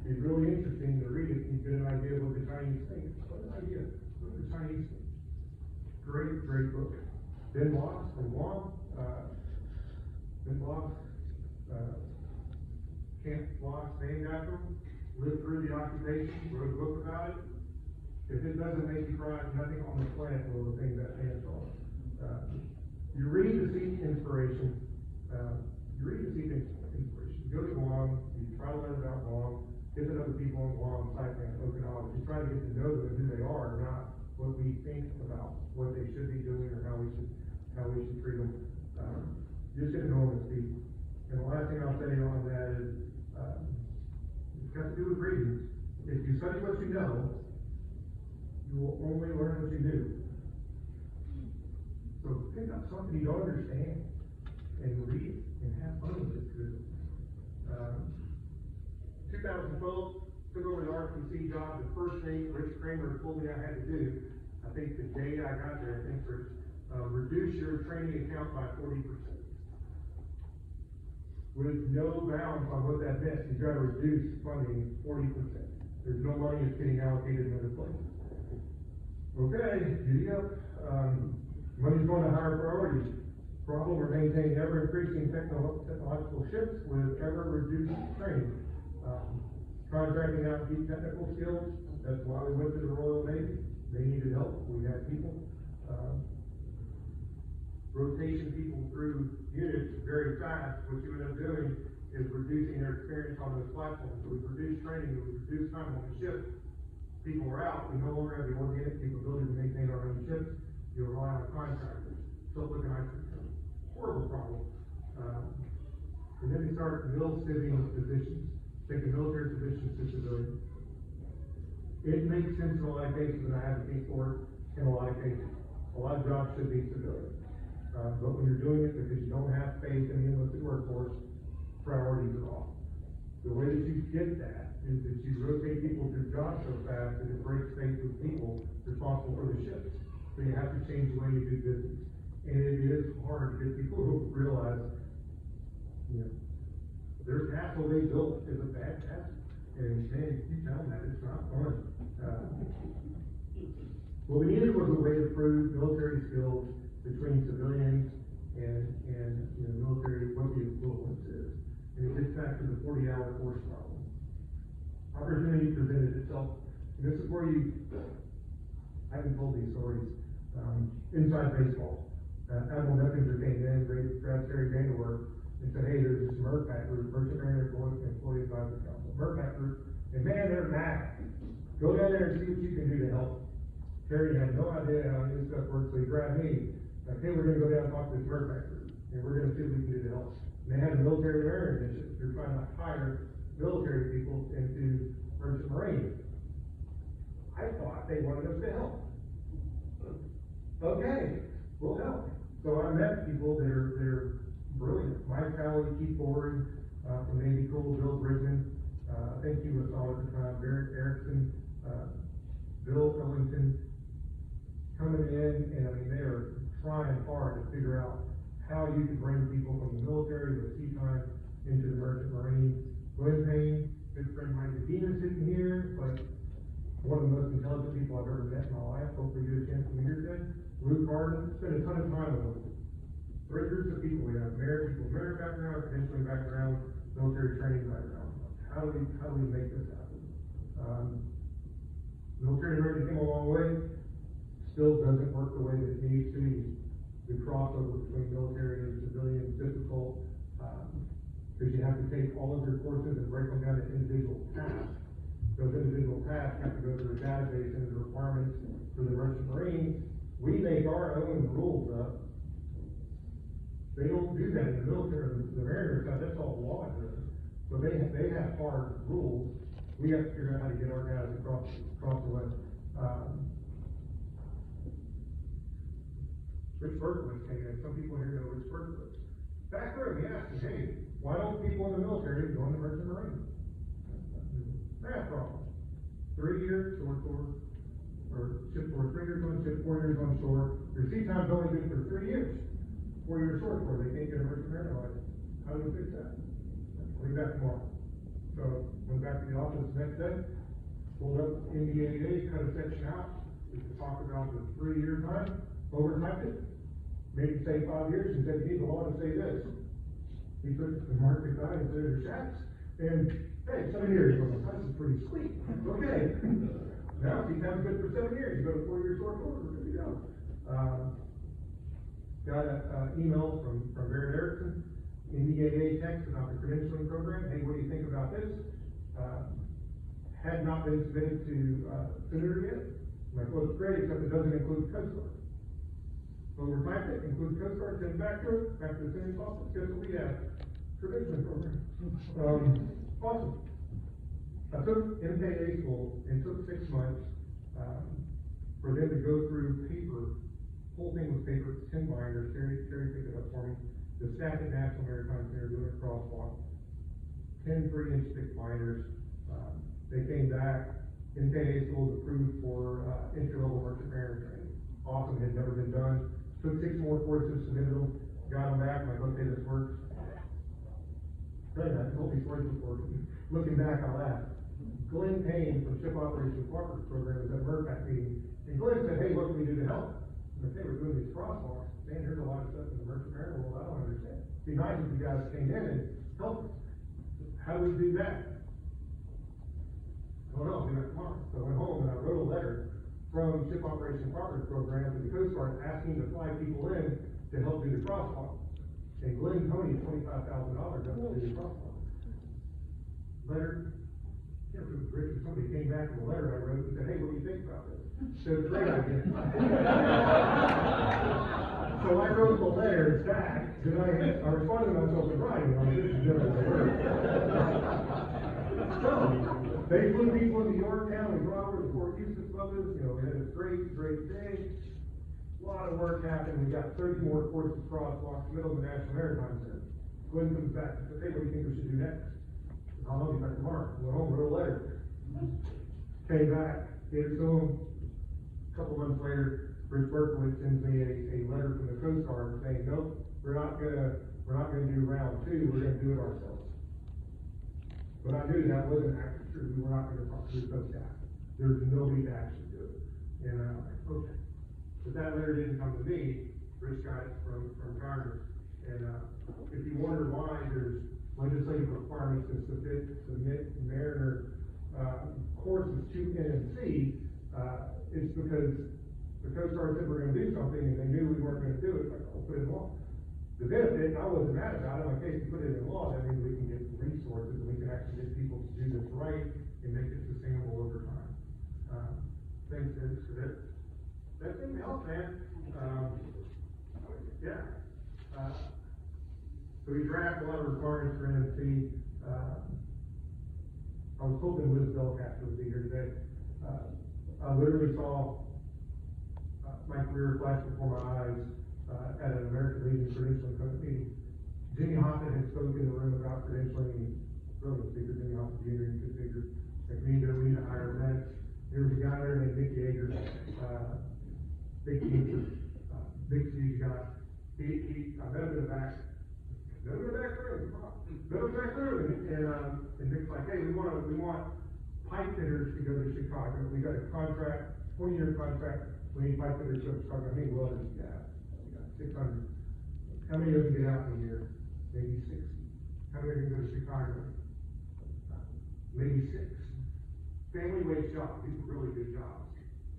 S9: It's really interesting to read it and get an idea of what the Chinese think. What an idea. What do the Chinese think? Great book. Ben Locke from Guam. Ben Locke, Camp Locke's named after him. Lived through the occupation, wrote a book about it. If it doesn't make you cry, nothing on the planet will the thing that stands on. You read to seek inspiration. You go to Guam, you try to learn about Guam, get to know the people in Guam, Saipan, Okinawa. You try to get to know them and who they are, not what we think about what they should be doing or how we should treat them. Just get to know them as people. And the last thing I'll say on that is, It's got to do with reading. If you study what you know, you will only learn what you do. So pick up something you don't understand and read it and have fun with it. 2012, took over the RPC job. The first thing Rich Kramer told me I had to do, I think the day I got there, I think, reduce your training account by 40%. With no bounds on what that meant, you gotta reduce funding 40%. There's no money that's getting allocated in other places. Okay, giddy up. Money's going to higher priorities. Problem, we're maintaining ever increasing technological shifts with ever reduced training. Contracting out deep technical skills, that's why we went to the Royal Navy. They needed help, we had people. Rotation people through units very fast, what you end up doing is reducing their experience on those platforms. So we've reduced training, we've reduced time on the ship. People are out, we no longer have the organic capability to maintain our own ships. You rely on contractors. So look at horrible problem. And then we start mil-civving positions, taking military positions to civilian. It makes sense in a lot of cases, and I advocate for it in a lot of cases. A lot of jobs should be civilian. But when you're doing it because you don't have faith in the enlisted workforce, priorities are off. The way that you get that is that you rotate people through jobs so fast that it breaks faith with people responsible for the ships. So you have to change the way you do business. And it is hard to get people who realize, their castle they built is a bad castle. And man, you tell them that, it's not fun. What we needed was a way to prove military skills between civilians and military, what the equivalence is. And it gets back to the 40-hour course problem. Opportunity presented itself, and this is where I haven't told these stories, inside baseball. Admiral Messenger came in, grabbed Terry Vanderwerf, and said, hey, there's this MERPAC group, Merchant Mariner Employee Advisory Council, MERPAC group, and man, they're mad. Go down there and see what you can do to help. Terry had no idea how any of this stuff works, so he grabbed me. Like, hey, we're gonna go down and talk to this MERPAC group, and we're gonna see what we can do to help. And they had a military mariner initiative. They're trying to hire military people into Merchant Marine. I thought they wanted us to help. Okay, we'll help. So I met people that are brilliant. Mike Talley, Keith Boring, from Navy School, Bill Bridgman, I think he was solid at the time, Barrett Erickson, Bill Ellington, coming in, and I mean, they are trying hard to figure out how you can bring people from the military with sea time into the Merchant Marine. Glenn Payne, good friend Mike Medina sitting here, like one of the most intelligent people I've ever met in my life. Hopefully you get a chance to meet her today. Luke Harden, spent a ton of time with him. Three groups of people. We have people with merit background, credentialing background, military training background. How do we make this happen? Military learning came a long way. Still doesn't work the way that it needs to. The crossover between military and civilian is difficult, because you have to take all of your courses and break them down to individual tasks. Those individual tasks have to go through a database and the requirements for the Merchant Marines. We make our own rules up. They don't do that in the military. The Mariner side, that's all law driven. So they have hard rules. We have to figure out how to get our guys across the way. Rich Berkowitz came in. Some people here know Rich Berkowitz. Back room, he asked me, hey, why don't people in the military join the Merchant Marine? Math problem. 3 years short course, or ship for 3 years on ship, 4 years on shore. Your sea time's only good for 3 years. 4 years short course, they can't get a Merchant Mariner license. How do we fix that? I'll be back tomorrow. So, went back to the office the next day, pulled up NDAA, cut a section out, we could talk about the 3-year time, overtyped it, made it say 5 years, and said, you need the law to say this. He took the market guy and said, there's checks, and hey, 7 years, well, this is pretty sweet, okay. Now, if he comes good for 7 years, you go to 4 years short course, we're good to go. Got an email from Barrett Erickson, NDAA text about the credentialing program. Hey, what do you think about this? Had not been submitted to Senator yet. I'm like, well, it's great, except it doesn't include Coast Guard. So we're back to include Coast Guard, send back to the Senator's office. Guess what we have? Credentialing program. Awesome. I took MKA school and took 6 months, for them to go through paper, whole thing was paper, 10 binders, Terry picked it up for me. The staff at National Maritime Center doing a crosswalk, 10 3-inch thick binders. They came back, MKA school was approved for, entry-level merchant mariner training. Awesome, had never been done. Took 6 more courses, submitted them, got them back, I'm like, okay, this works. Tell you, I told these stories before, looking back, I laughed. Glenn Payne from Ship Operations Partners Program was at MERPAC meeting, and Glenn said, hey, what can we do to help? And if they were doing these crosswalks, man, there's a lot of stuff in the merchant mariner world I don't understand. It'd be nice if you guys came in and helped us. How do we do that? I don't know, I'll do that tomorrow. So I went home and I wrote a letter from Ship Operations Partners Program to the Coast Guard asking to fly people in to help do the crosswalk. And Glenn Tony, $25,000 up to do the crosswalk. Letter, yeah, Richard, somebody came back with a letter I wrote and said, hey, what do you think about this? So it's a great idea. So I wrote the letter back, and I responded to myself in writing, on this is general word. So, they flew people into Yorktown, we brought over the Fort Houston photos, we had a great day. A lot of work happened, we got 30 more courses crosswalks, middle of the National Maritime Center. Glenn comes back and says, hey, what do you think we should do next? I'll be back tomorrow. Went home, wrote a letter. Came back, gave it to him. A couple months later, Rich Berkowitz sends me a letter from the Coast Guard saying, nope, we're not gonna do round 2, we're gonna do it ourselves. But I knew that wasn't actually true. We were not gonna talk to the Coast Guard. There's nobody to actually do it. And I'm like, okay. But that letter didn't come to me. Rich got it from Congress. And, if you wonder why there's legislative requirements to submit mariner, courses to NMC, it's because the Coast Guard said we're gonna do something, and they knew we weren't gonna do it, like, I'll put it in law. The benefit, I wasn't mad about it, okay, if you put it in law, that means we can get resources, and we can actually get people to do this right, and make it sustainable over time. Thanks, for that. That didn't help, man. Yeah. So we draft a lot of requirements for NMC. I was hoping Liz Belcast would be here today. I literally saw my career flash before my eyes at an American Legion credentialing meeting. Jimmy Hoffman had spoken in the room about credentialing. Brilliant speaker, Jimmy Hoffman Jr., and good figure. Like me, that we need to hire men. There was a guy there named Mickey Yeager, big huge guy. I met him in the back. Go to the back room, come on. Go to the back room, and Nick's like, hey, we want pipe fitters to go to Chicago. We got a contract, 20-year contract, we need pipe fitters to go to Chicago. How many welders do you have? We got 600. How many of them get out in a year? Maybe 60. How many of them go to Chicago? Maybe 6. Family wage jobs, these are really good jobs.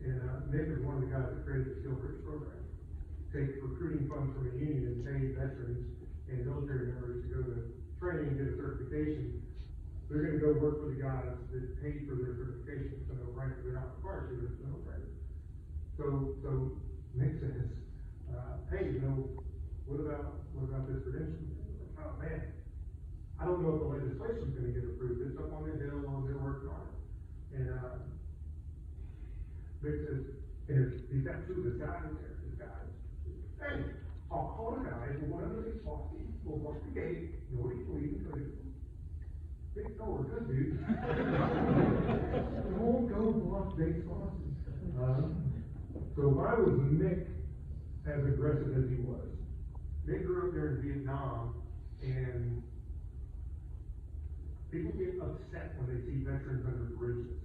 S9: And, Nick is one of the guys that created the Skill Bridge program. Take recruiting funds from a union and pay veterans and military members to go to training and get a certification. They're gonna go work for the guys that paid for their certification, so no brainer, they're not required to, there's no brainer. So Nick says, hey, what about this credential? Oh man, I don't know if the legislation's gonna get approved, it's up on the hill, they're working on it. And, Nick says, he's got 2 of his guys there, hey, I'll call him out, and one of these boxes, we'll watch the gate, nobody's leaving, so big door, good dude. Don't go block big sauces. So if I was Nick, as aggressive as he was, Nick grew up there in Vietnam, and people get upset when they see veterans under bridges.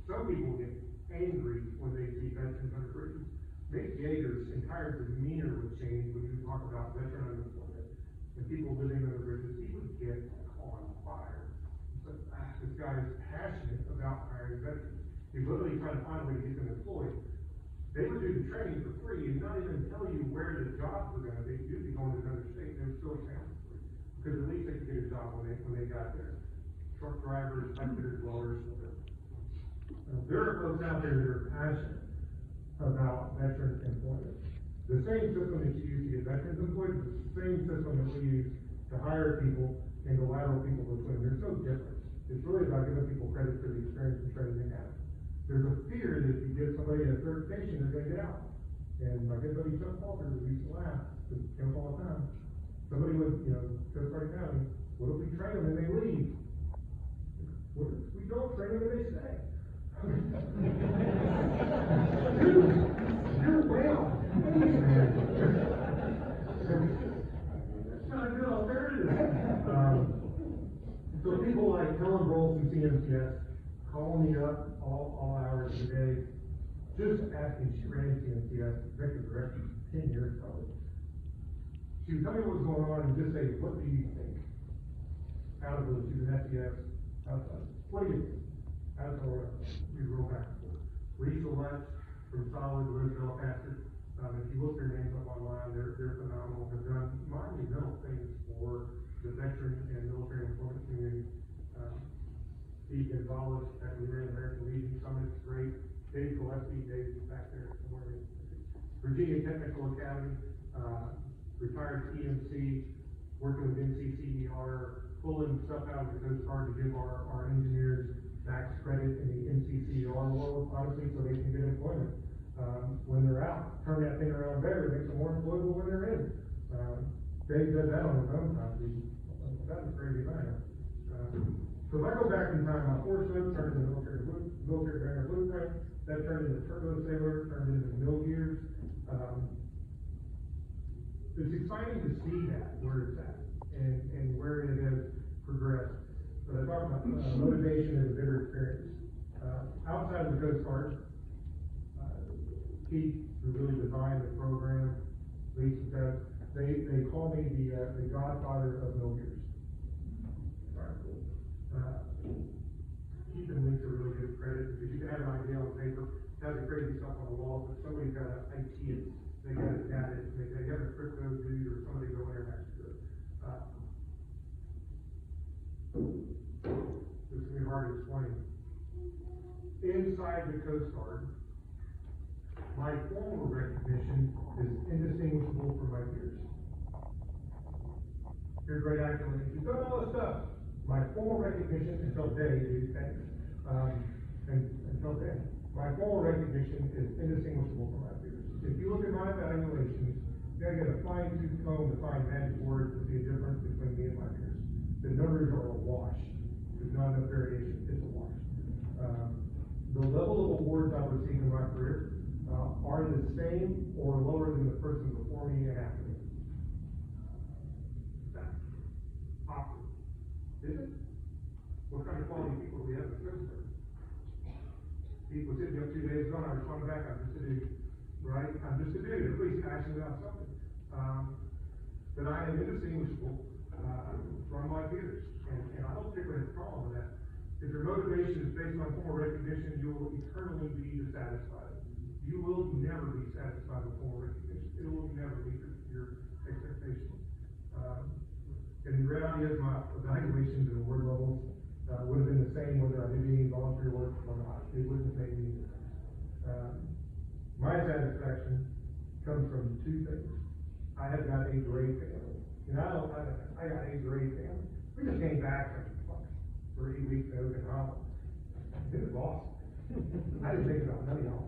S9: Some people get angry when they see veterans under bridges. Mick Yeager's entire demeanor would change when you talk about veteran unemployment and people living under bridges. He would get on fire. But this guy is passionate about hiring veterans. He's literally trying to find a way to get them employed. They would do the training for free and not even tell you where the jobs were gonna be. You'd be going to another state, they would still examine for free. Because at least they could get a job when they got there. Truck drivers, pipe fitters, welders, whatever. There are folks out there that are passionate about veteran employment. The same system that you use to get veterans employed is the same system that we use to hire people and to lateral people between. There's no difference. It's really about giving people credit for the experience and training they have. There's a fear that if you give somebody a certification, they're gonna get out. And my good buddy Chuck Walker, who used to laugh, because it comes all the time, somebody would, Coast Guard County, what if we train them and they leave? What if we don't train them and they stay? You're well, man. That's not a good alternative. So people like Helen Rolls from CMCS call me up all hours of the day, just asking. She ran CMCS, executive director, 10 years probably. She would tell me what's going on and just say, what do you think? Out of those, she's an SES outside. What do you think? Out of the, we roll back and forth. Lisa Lutz from Solid, Roosevelt Pastor. If you look their names up online, they're phenomenal. They've done monumental things for the veteran and military employment community. Steve Gonzalez at the American Legion Summit, great. Dave Gillespie, Dave's back there somewhere. Virginia Technical Academy, retired EMC, working with NCCER, pulling stuff out of the Coast Guard to give our engineers max credit in the NCCER world, honestly, so they can get employment. When they're out, turn that thing around better, makes them more employable when they're in. Dave does that on his own time. That's a crazy thing. So if I go back in time, my force note turned into military banner blueprint, that turned into turbo sailor, turned into mill gears. It's exciting to see that, where it's at, and where it has progressed. But I talk about motivation as a bitter experience. Outside of the Coast Guard, Keith, who really designed the program, Lisa says, they call me the godfather of mill gears. Keith and Lisa are really good credit, because you can have an idea on paper, have the crazy stuff on the wall, but somebody's got to IT it, they got to data it, they have a crypto dude, or somebody go in there and actually do it. This is gonna be hard to explain. Inside the Coast Guard, my formal recognition is indistinguishable from my peers. Here's great accolades. You've done all this stuff. My formal recognition until today, until then, my formal recognition is indistinguishable from my peers. If you look at my evaluations, you gotta get a fine tooth comb to find magic words to see a difference between me and my peers. The numbers are a wash. There's not enough variation. It's a wash. The level of awards I've received in my career are the same or lower than the person before me and after me. That's awkward. Is it? What kind of quality people do we have in the Coast Guard? People sitting up 2 days ago, and I responded back, I'm just a dude, right? I'm just a dude, at least passionate about something. But I am indistinguishable from my peers, and I don't think there's a problem with that. If your motivation is based on formal recognition, you will eternally be dissatisfied. You will never be satisfied with formal recognition. It will never meet your expectations. And the reality is my evaluations and award levels would have been the same whether I did any volunteer work or not. It wouldn't have made any difference. My satisfaction comes from two things. I have got a great family. And I got a great family. We just came back from 3 weeks in Okinawa. It was awesome. I didn't think about none of y'all.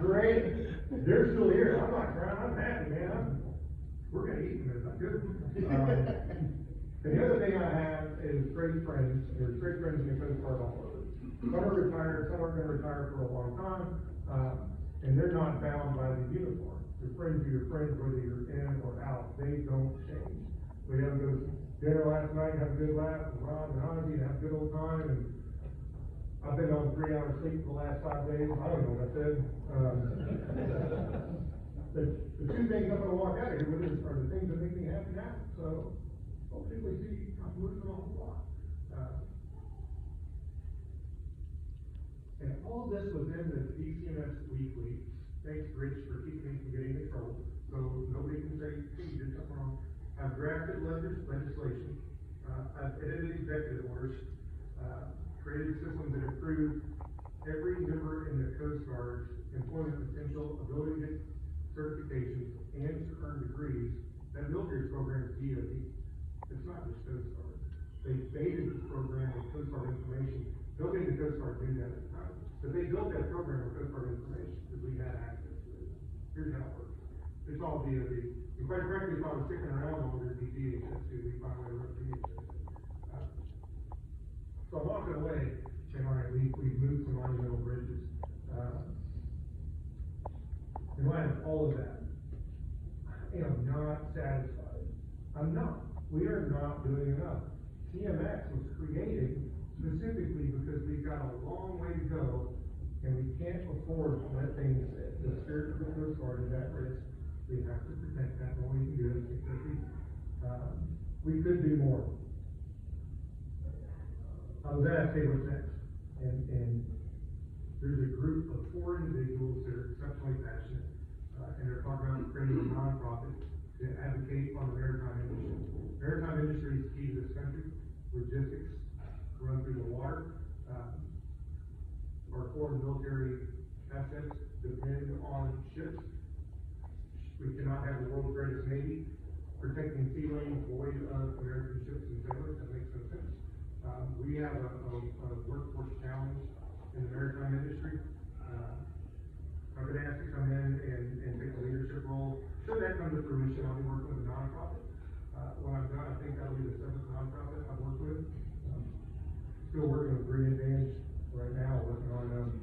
S9: Great. They're still here. I'm not crying. I'm happy, man. We're gonna eat them. It's good. And the other thing I have is great friends. There's great friends in the Coast Guard all over. Some are retired. Some are gonna retire for a long time. And they're not bound by the uniform. Your friends are your friends whether you're in or out. They don't change. We have a good dinner last night, have a good laugh, and Ron and Ozzy, and have a good old time, and I've been on 3 hours sleep for the last 5 days. I don't know what I said. The two things I'm gonna walk out of here with are the things that make me happy now. So hopefully we see I'm moving on a lot. And all of this was in the DCMS weekly. Thanks, Rich, for keeping me from getting in trouble. So nobody can say, hey, you did something wrong. I've drafted legislation. I've edited executive orders. Created systems that improve every member in the Coast Guard's employment potential, ability to get certifications, and to earn degrees. That military program is DOD. It's not just Coast Guard. They baited this program with Coast Guard information. Nobody in the Coast Guard knew that at the time. But they built that program with Coast Guard information because we had access to it. Here's how it works. It's all DOD. And quite frankly, if I was sticking around longer, it'd be DHS too. We find a way to run DHS. So I'm walking away, and all right, we've moved some monumental bridges. In light of all of that, I am not satisfied. I'm not. We are not doing enough. TMX was created specifically because we've got a long way to go, and we can't afford to let things sit. The spirit of the Coast Guard is at risk. We have to protect that, and all we can do is fix our people. We could do more. I was asked, hey, what's next? And there's a group of 4 individuals that are exceptionally passionate, and they're talking about creating a nonprofit to advocate on the maritime industry. Maritime industry is key to this country. Logistics run through the water. Our foreign military assets depend on ships. We cannot have the world's greatest navy protecting sea lanes void of American ships and sailors. That makes no sense. We have a workforce challenge in the maritime industry. I've been asked to come in and take a leadership role. Should that come to fruition, I'll be working with a nonprofit. When I'm done, I think that'll be the 7th nonprofit I've worked with. Still working with Green Advantage right now, working on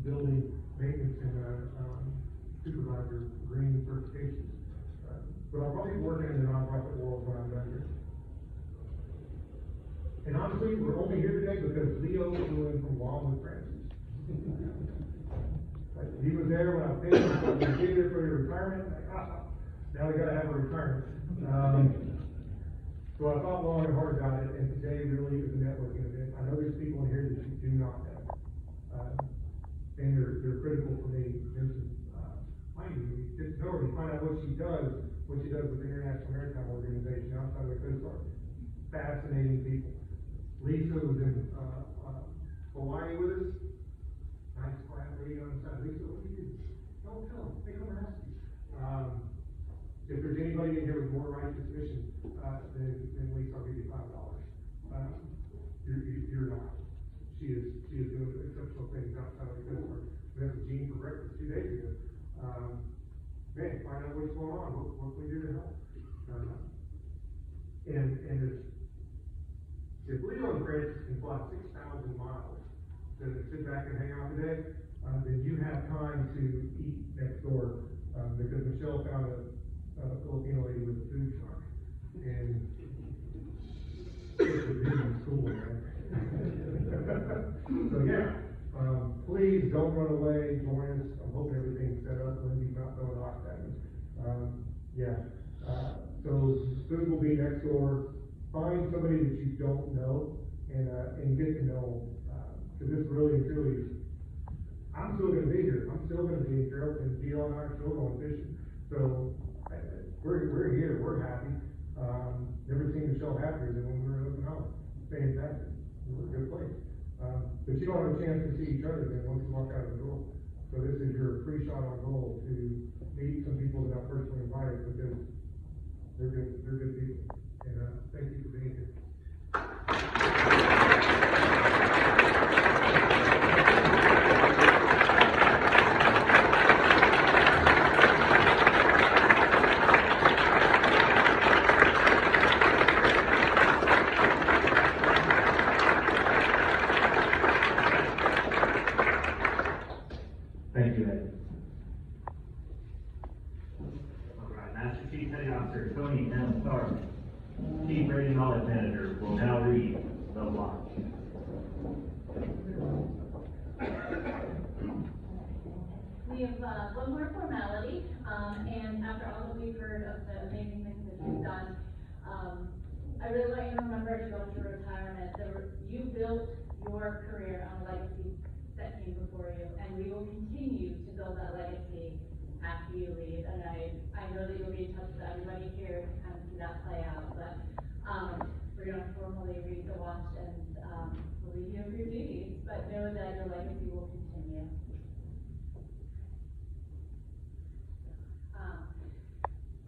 S9: building maintenance and supervisor green certifications. But I'll probably be working in the nonprofit world when I'm done here. And honestly, we're only here today because Leo flew in from Guam with Francis. He was there when I finished, so we get here for your retirement. Now we gotta have a retirement. So I thought long and hard about it, and today really is a networking event. I know there's people in here that you do not know. And they're critical for me. This is, mind you, get to know her, you find out what she does with the International Maritime Organization outside of the Coast Guard. Fascinating people. Lisa was in Hawaii with us. Nice quiet lady on the side. Lisa, what do you do? Don't tell them. They come and ask you. If there's anybody in here with more righteous mission than Lisa, I'll give you $5. You're not. She is doing exceptional things outside of the Coast Guard. We met with Gene for breakfast 2 days ago. Man, find out what's going on. What can we do to help? And if Leo and Francis can fly 6,000 miles to sit back and hang out today, then you have time to eat next door, because Michelle found a Filipino lady with a food truck, and it's a busy school, man. So yeah, please don't run away, join us. I'm hoping everything's set up, Lindy's not throwing rocks at me. So food will be next door. Find somebody that you don't know and get to know, because this really and truly, I'm still going to be here. I'm still going to be in Carrollton. Gio and I are still going fishing. So we're here. We're happy. Never seen Michelle happier than when we were in Okinawa. Fantastic. We're a good place. But you don't have a chance to see each other then once you walk out of the door. So this is your free shot on goal to meet some people that I personally invited, because they're good people. And thank you for being here.
S1: Thank you, Ed. All right, Master Chief Petty Officer Tony M. Tharp, Chief Rating Audit Manager, will now read the launch.
S7: We have one more formality, and after all that we've heard of the amazing things that you've done, I really want you to remember to go to retirement. You built your career on a legacy that came before you, and we will continue to build that legacy after you leave. And I know that you'll be in touch with everybody here to kind of see that play out, but we're going to formally read the watch and relieve you of your duties, but know that your legacy will continue.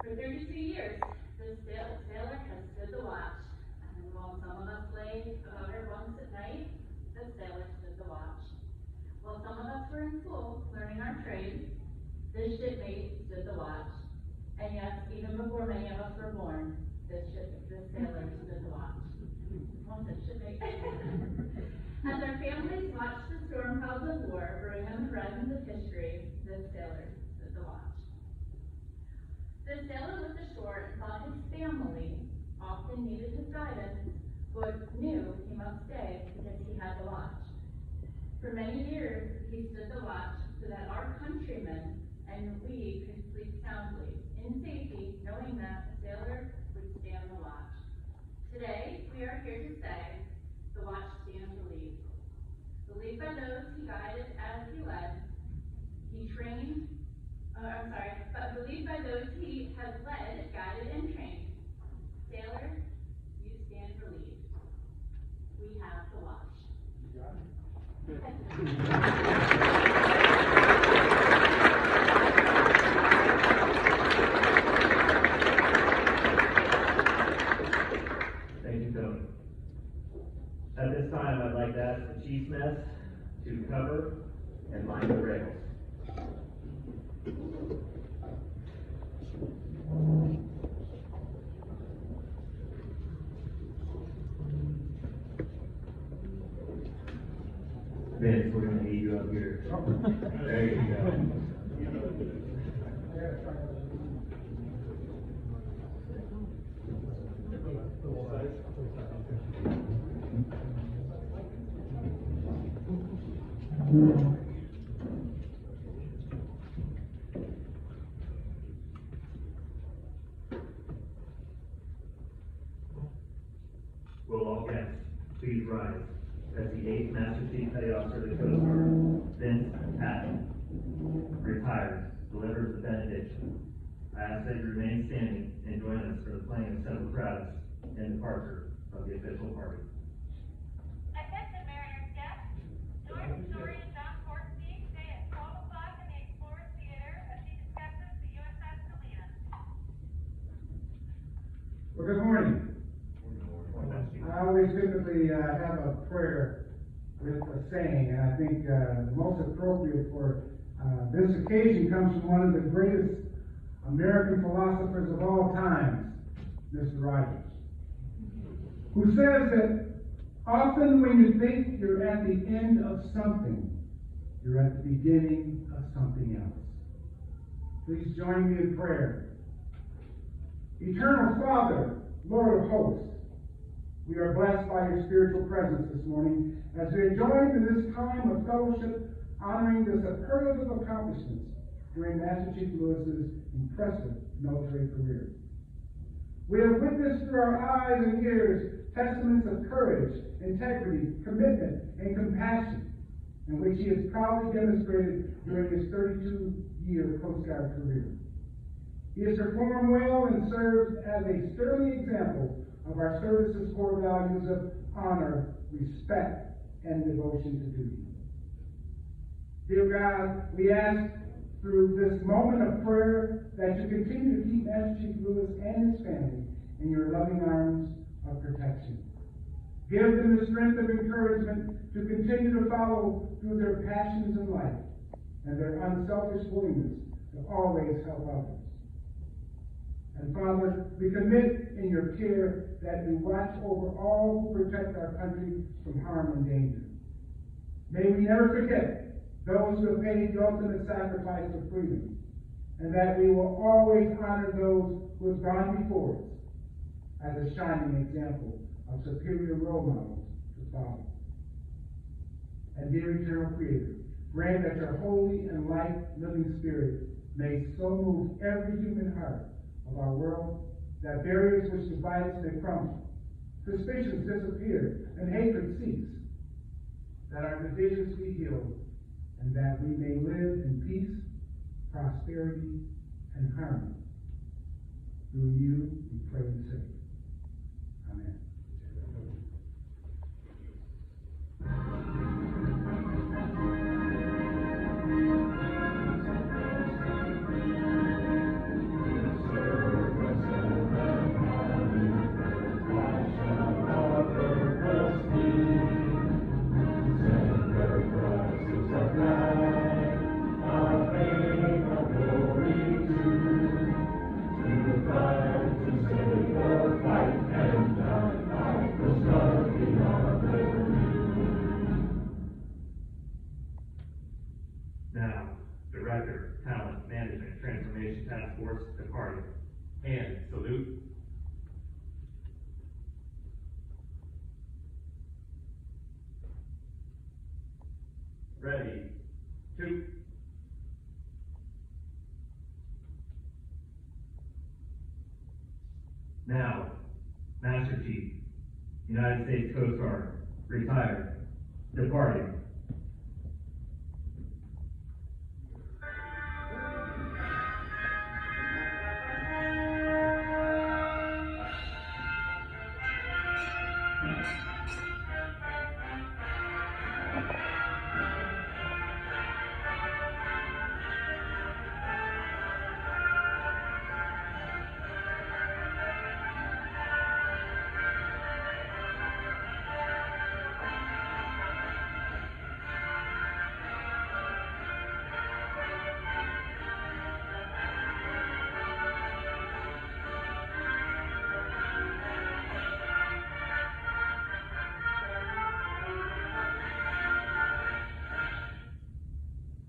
S7: For 32 years, this sailor has stood the the watch. And while some of us lay about our bunks at night, the sailors stood the watch. While some of us were in school learning our trade, the shipmate stood the watch. And yes, even before many of us were born, the sailors stood the watch. Well, the shipmate. As our families watched the storm clouds of war bring on the horizons of history, the sailors stood the watch. The sailor looked ashore and thought his family often needed his guidance, but knew he must stay because he had the watch. For many years, he stood the watch so that our countrymen and we could sleep soundly, in safety, knowing that the sailor would stand the watch. Today, we are here to say, the watch stands relieved. Relieved by those he guided as he led, but relieved by those he has led, guided, and trained. Sailors, you stand relieved. We have the watch.
S1: Thank you, Tony. At this time, I'd like to ask the chief mess to cover and line the rails. Vince, we're gonna need you up here. There you go. Will all guests please rise as the 8th Master Chief Petty Officer of the Coast Guard, Vince Patton, retired, delivers the benediction. I ask that you remain standing and join us for the playing of several crowds and departure of the official party.
S8: Attention Mariners guests. George Story and John Fortstein stay at 12 o'clock in the Explorers Theater as he discusses the USS Galena.
S10: Well, good morning. I always typically have a prayer with a saying, and I think the most appropriate for this occasion comes from one of the greatest American philosophers of all times, Mr. Rogers, who says that often when you think you're at the end of something, you're at the beginning of something else. Please join me in prayer. Eternal Father, Lord of hosts, we are blessed by your spiritual presence this morning as we are joined in this time of fellowship honoring the superlative accomplishments during Master Chief Lewis's impressive military career. We have witnessed through our eyes and ears testaments of courage, integrity, commitment, and compassion, in which he has proudly demonstrated during his 32-year Coast Guard career. He has performed well and served as a sterling example of our service's core values of honor, respect, and devotion to duty. Dear God, we ask through this moment of prayer that you continue to keep Master Chief Lewis and his family in your loving arms of protection. Give them the strength of encouragement to continue to follow through their passions in life and their unselfish willingness to always help others. And Father, we commit in your care that you watch over all who protect our country from harm and danger. May we never forget those who have paid the ultimate sacrifice for freedom, and that we will always honor those who have gone before us as a shining example of superior role models to follow. And dear eternal Creator, grant that your holy and life-living Spirit may so move every human heart of our world that barriers which divide us may crumble, suspicions disappear, and hatred cease, that our divisions be healed, and that we may live in peace, prosperity, and harmony. Through you, we pray and say, Amen.
S1: Talent Management Transformation Task Force departing. And salute. Ready, 2. Now, Master Chief, United States Coast Guard, retired, departing.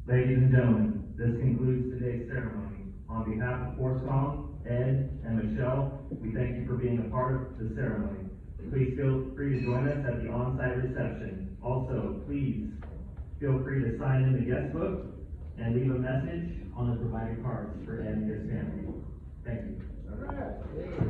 S1: Ladies and gentlemen, this concludes today's ceremony. On behalf of Forscom, Ed, and Michelle, we thank you for being a part of the ceremony. Please feel free to join us at the on-site reception. Also, please feel free to sign in the guest book and leave a message on the provided cards for Ed and his family. Thank you.
S10: All right.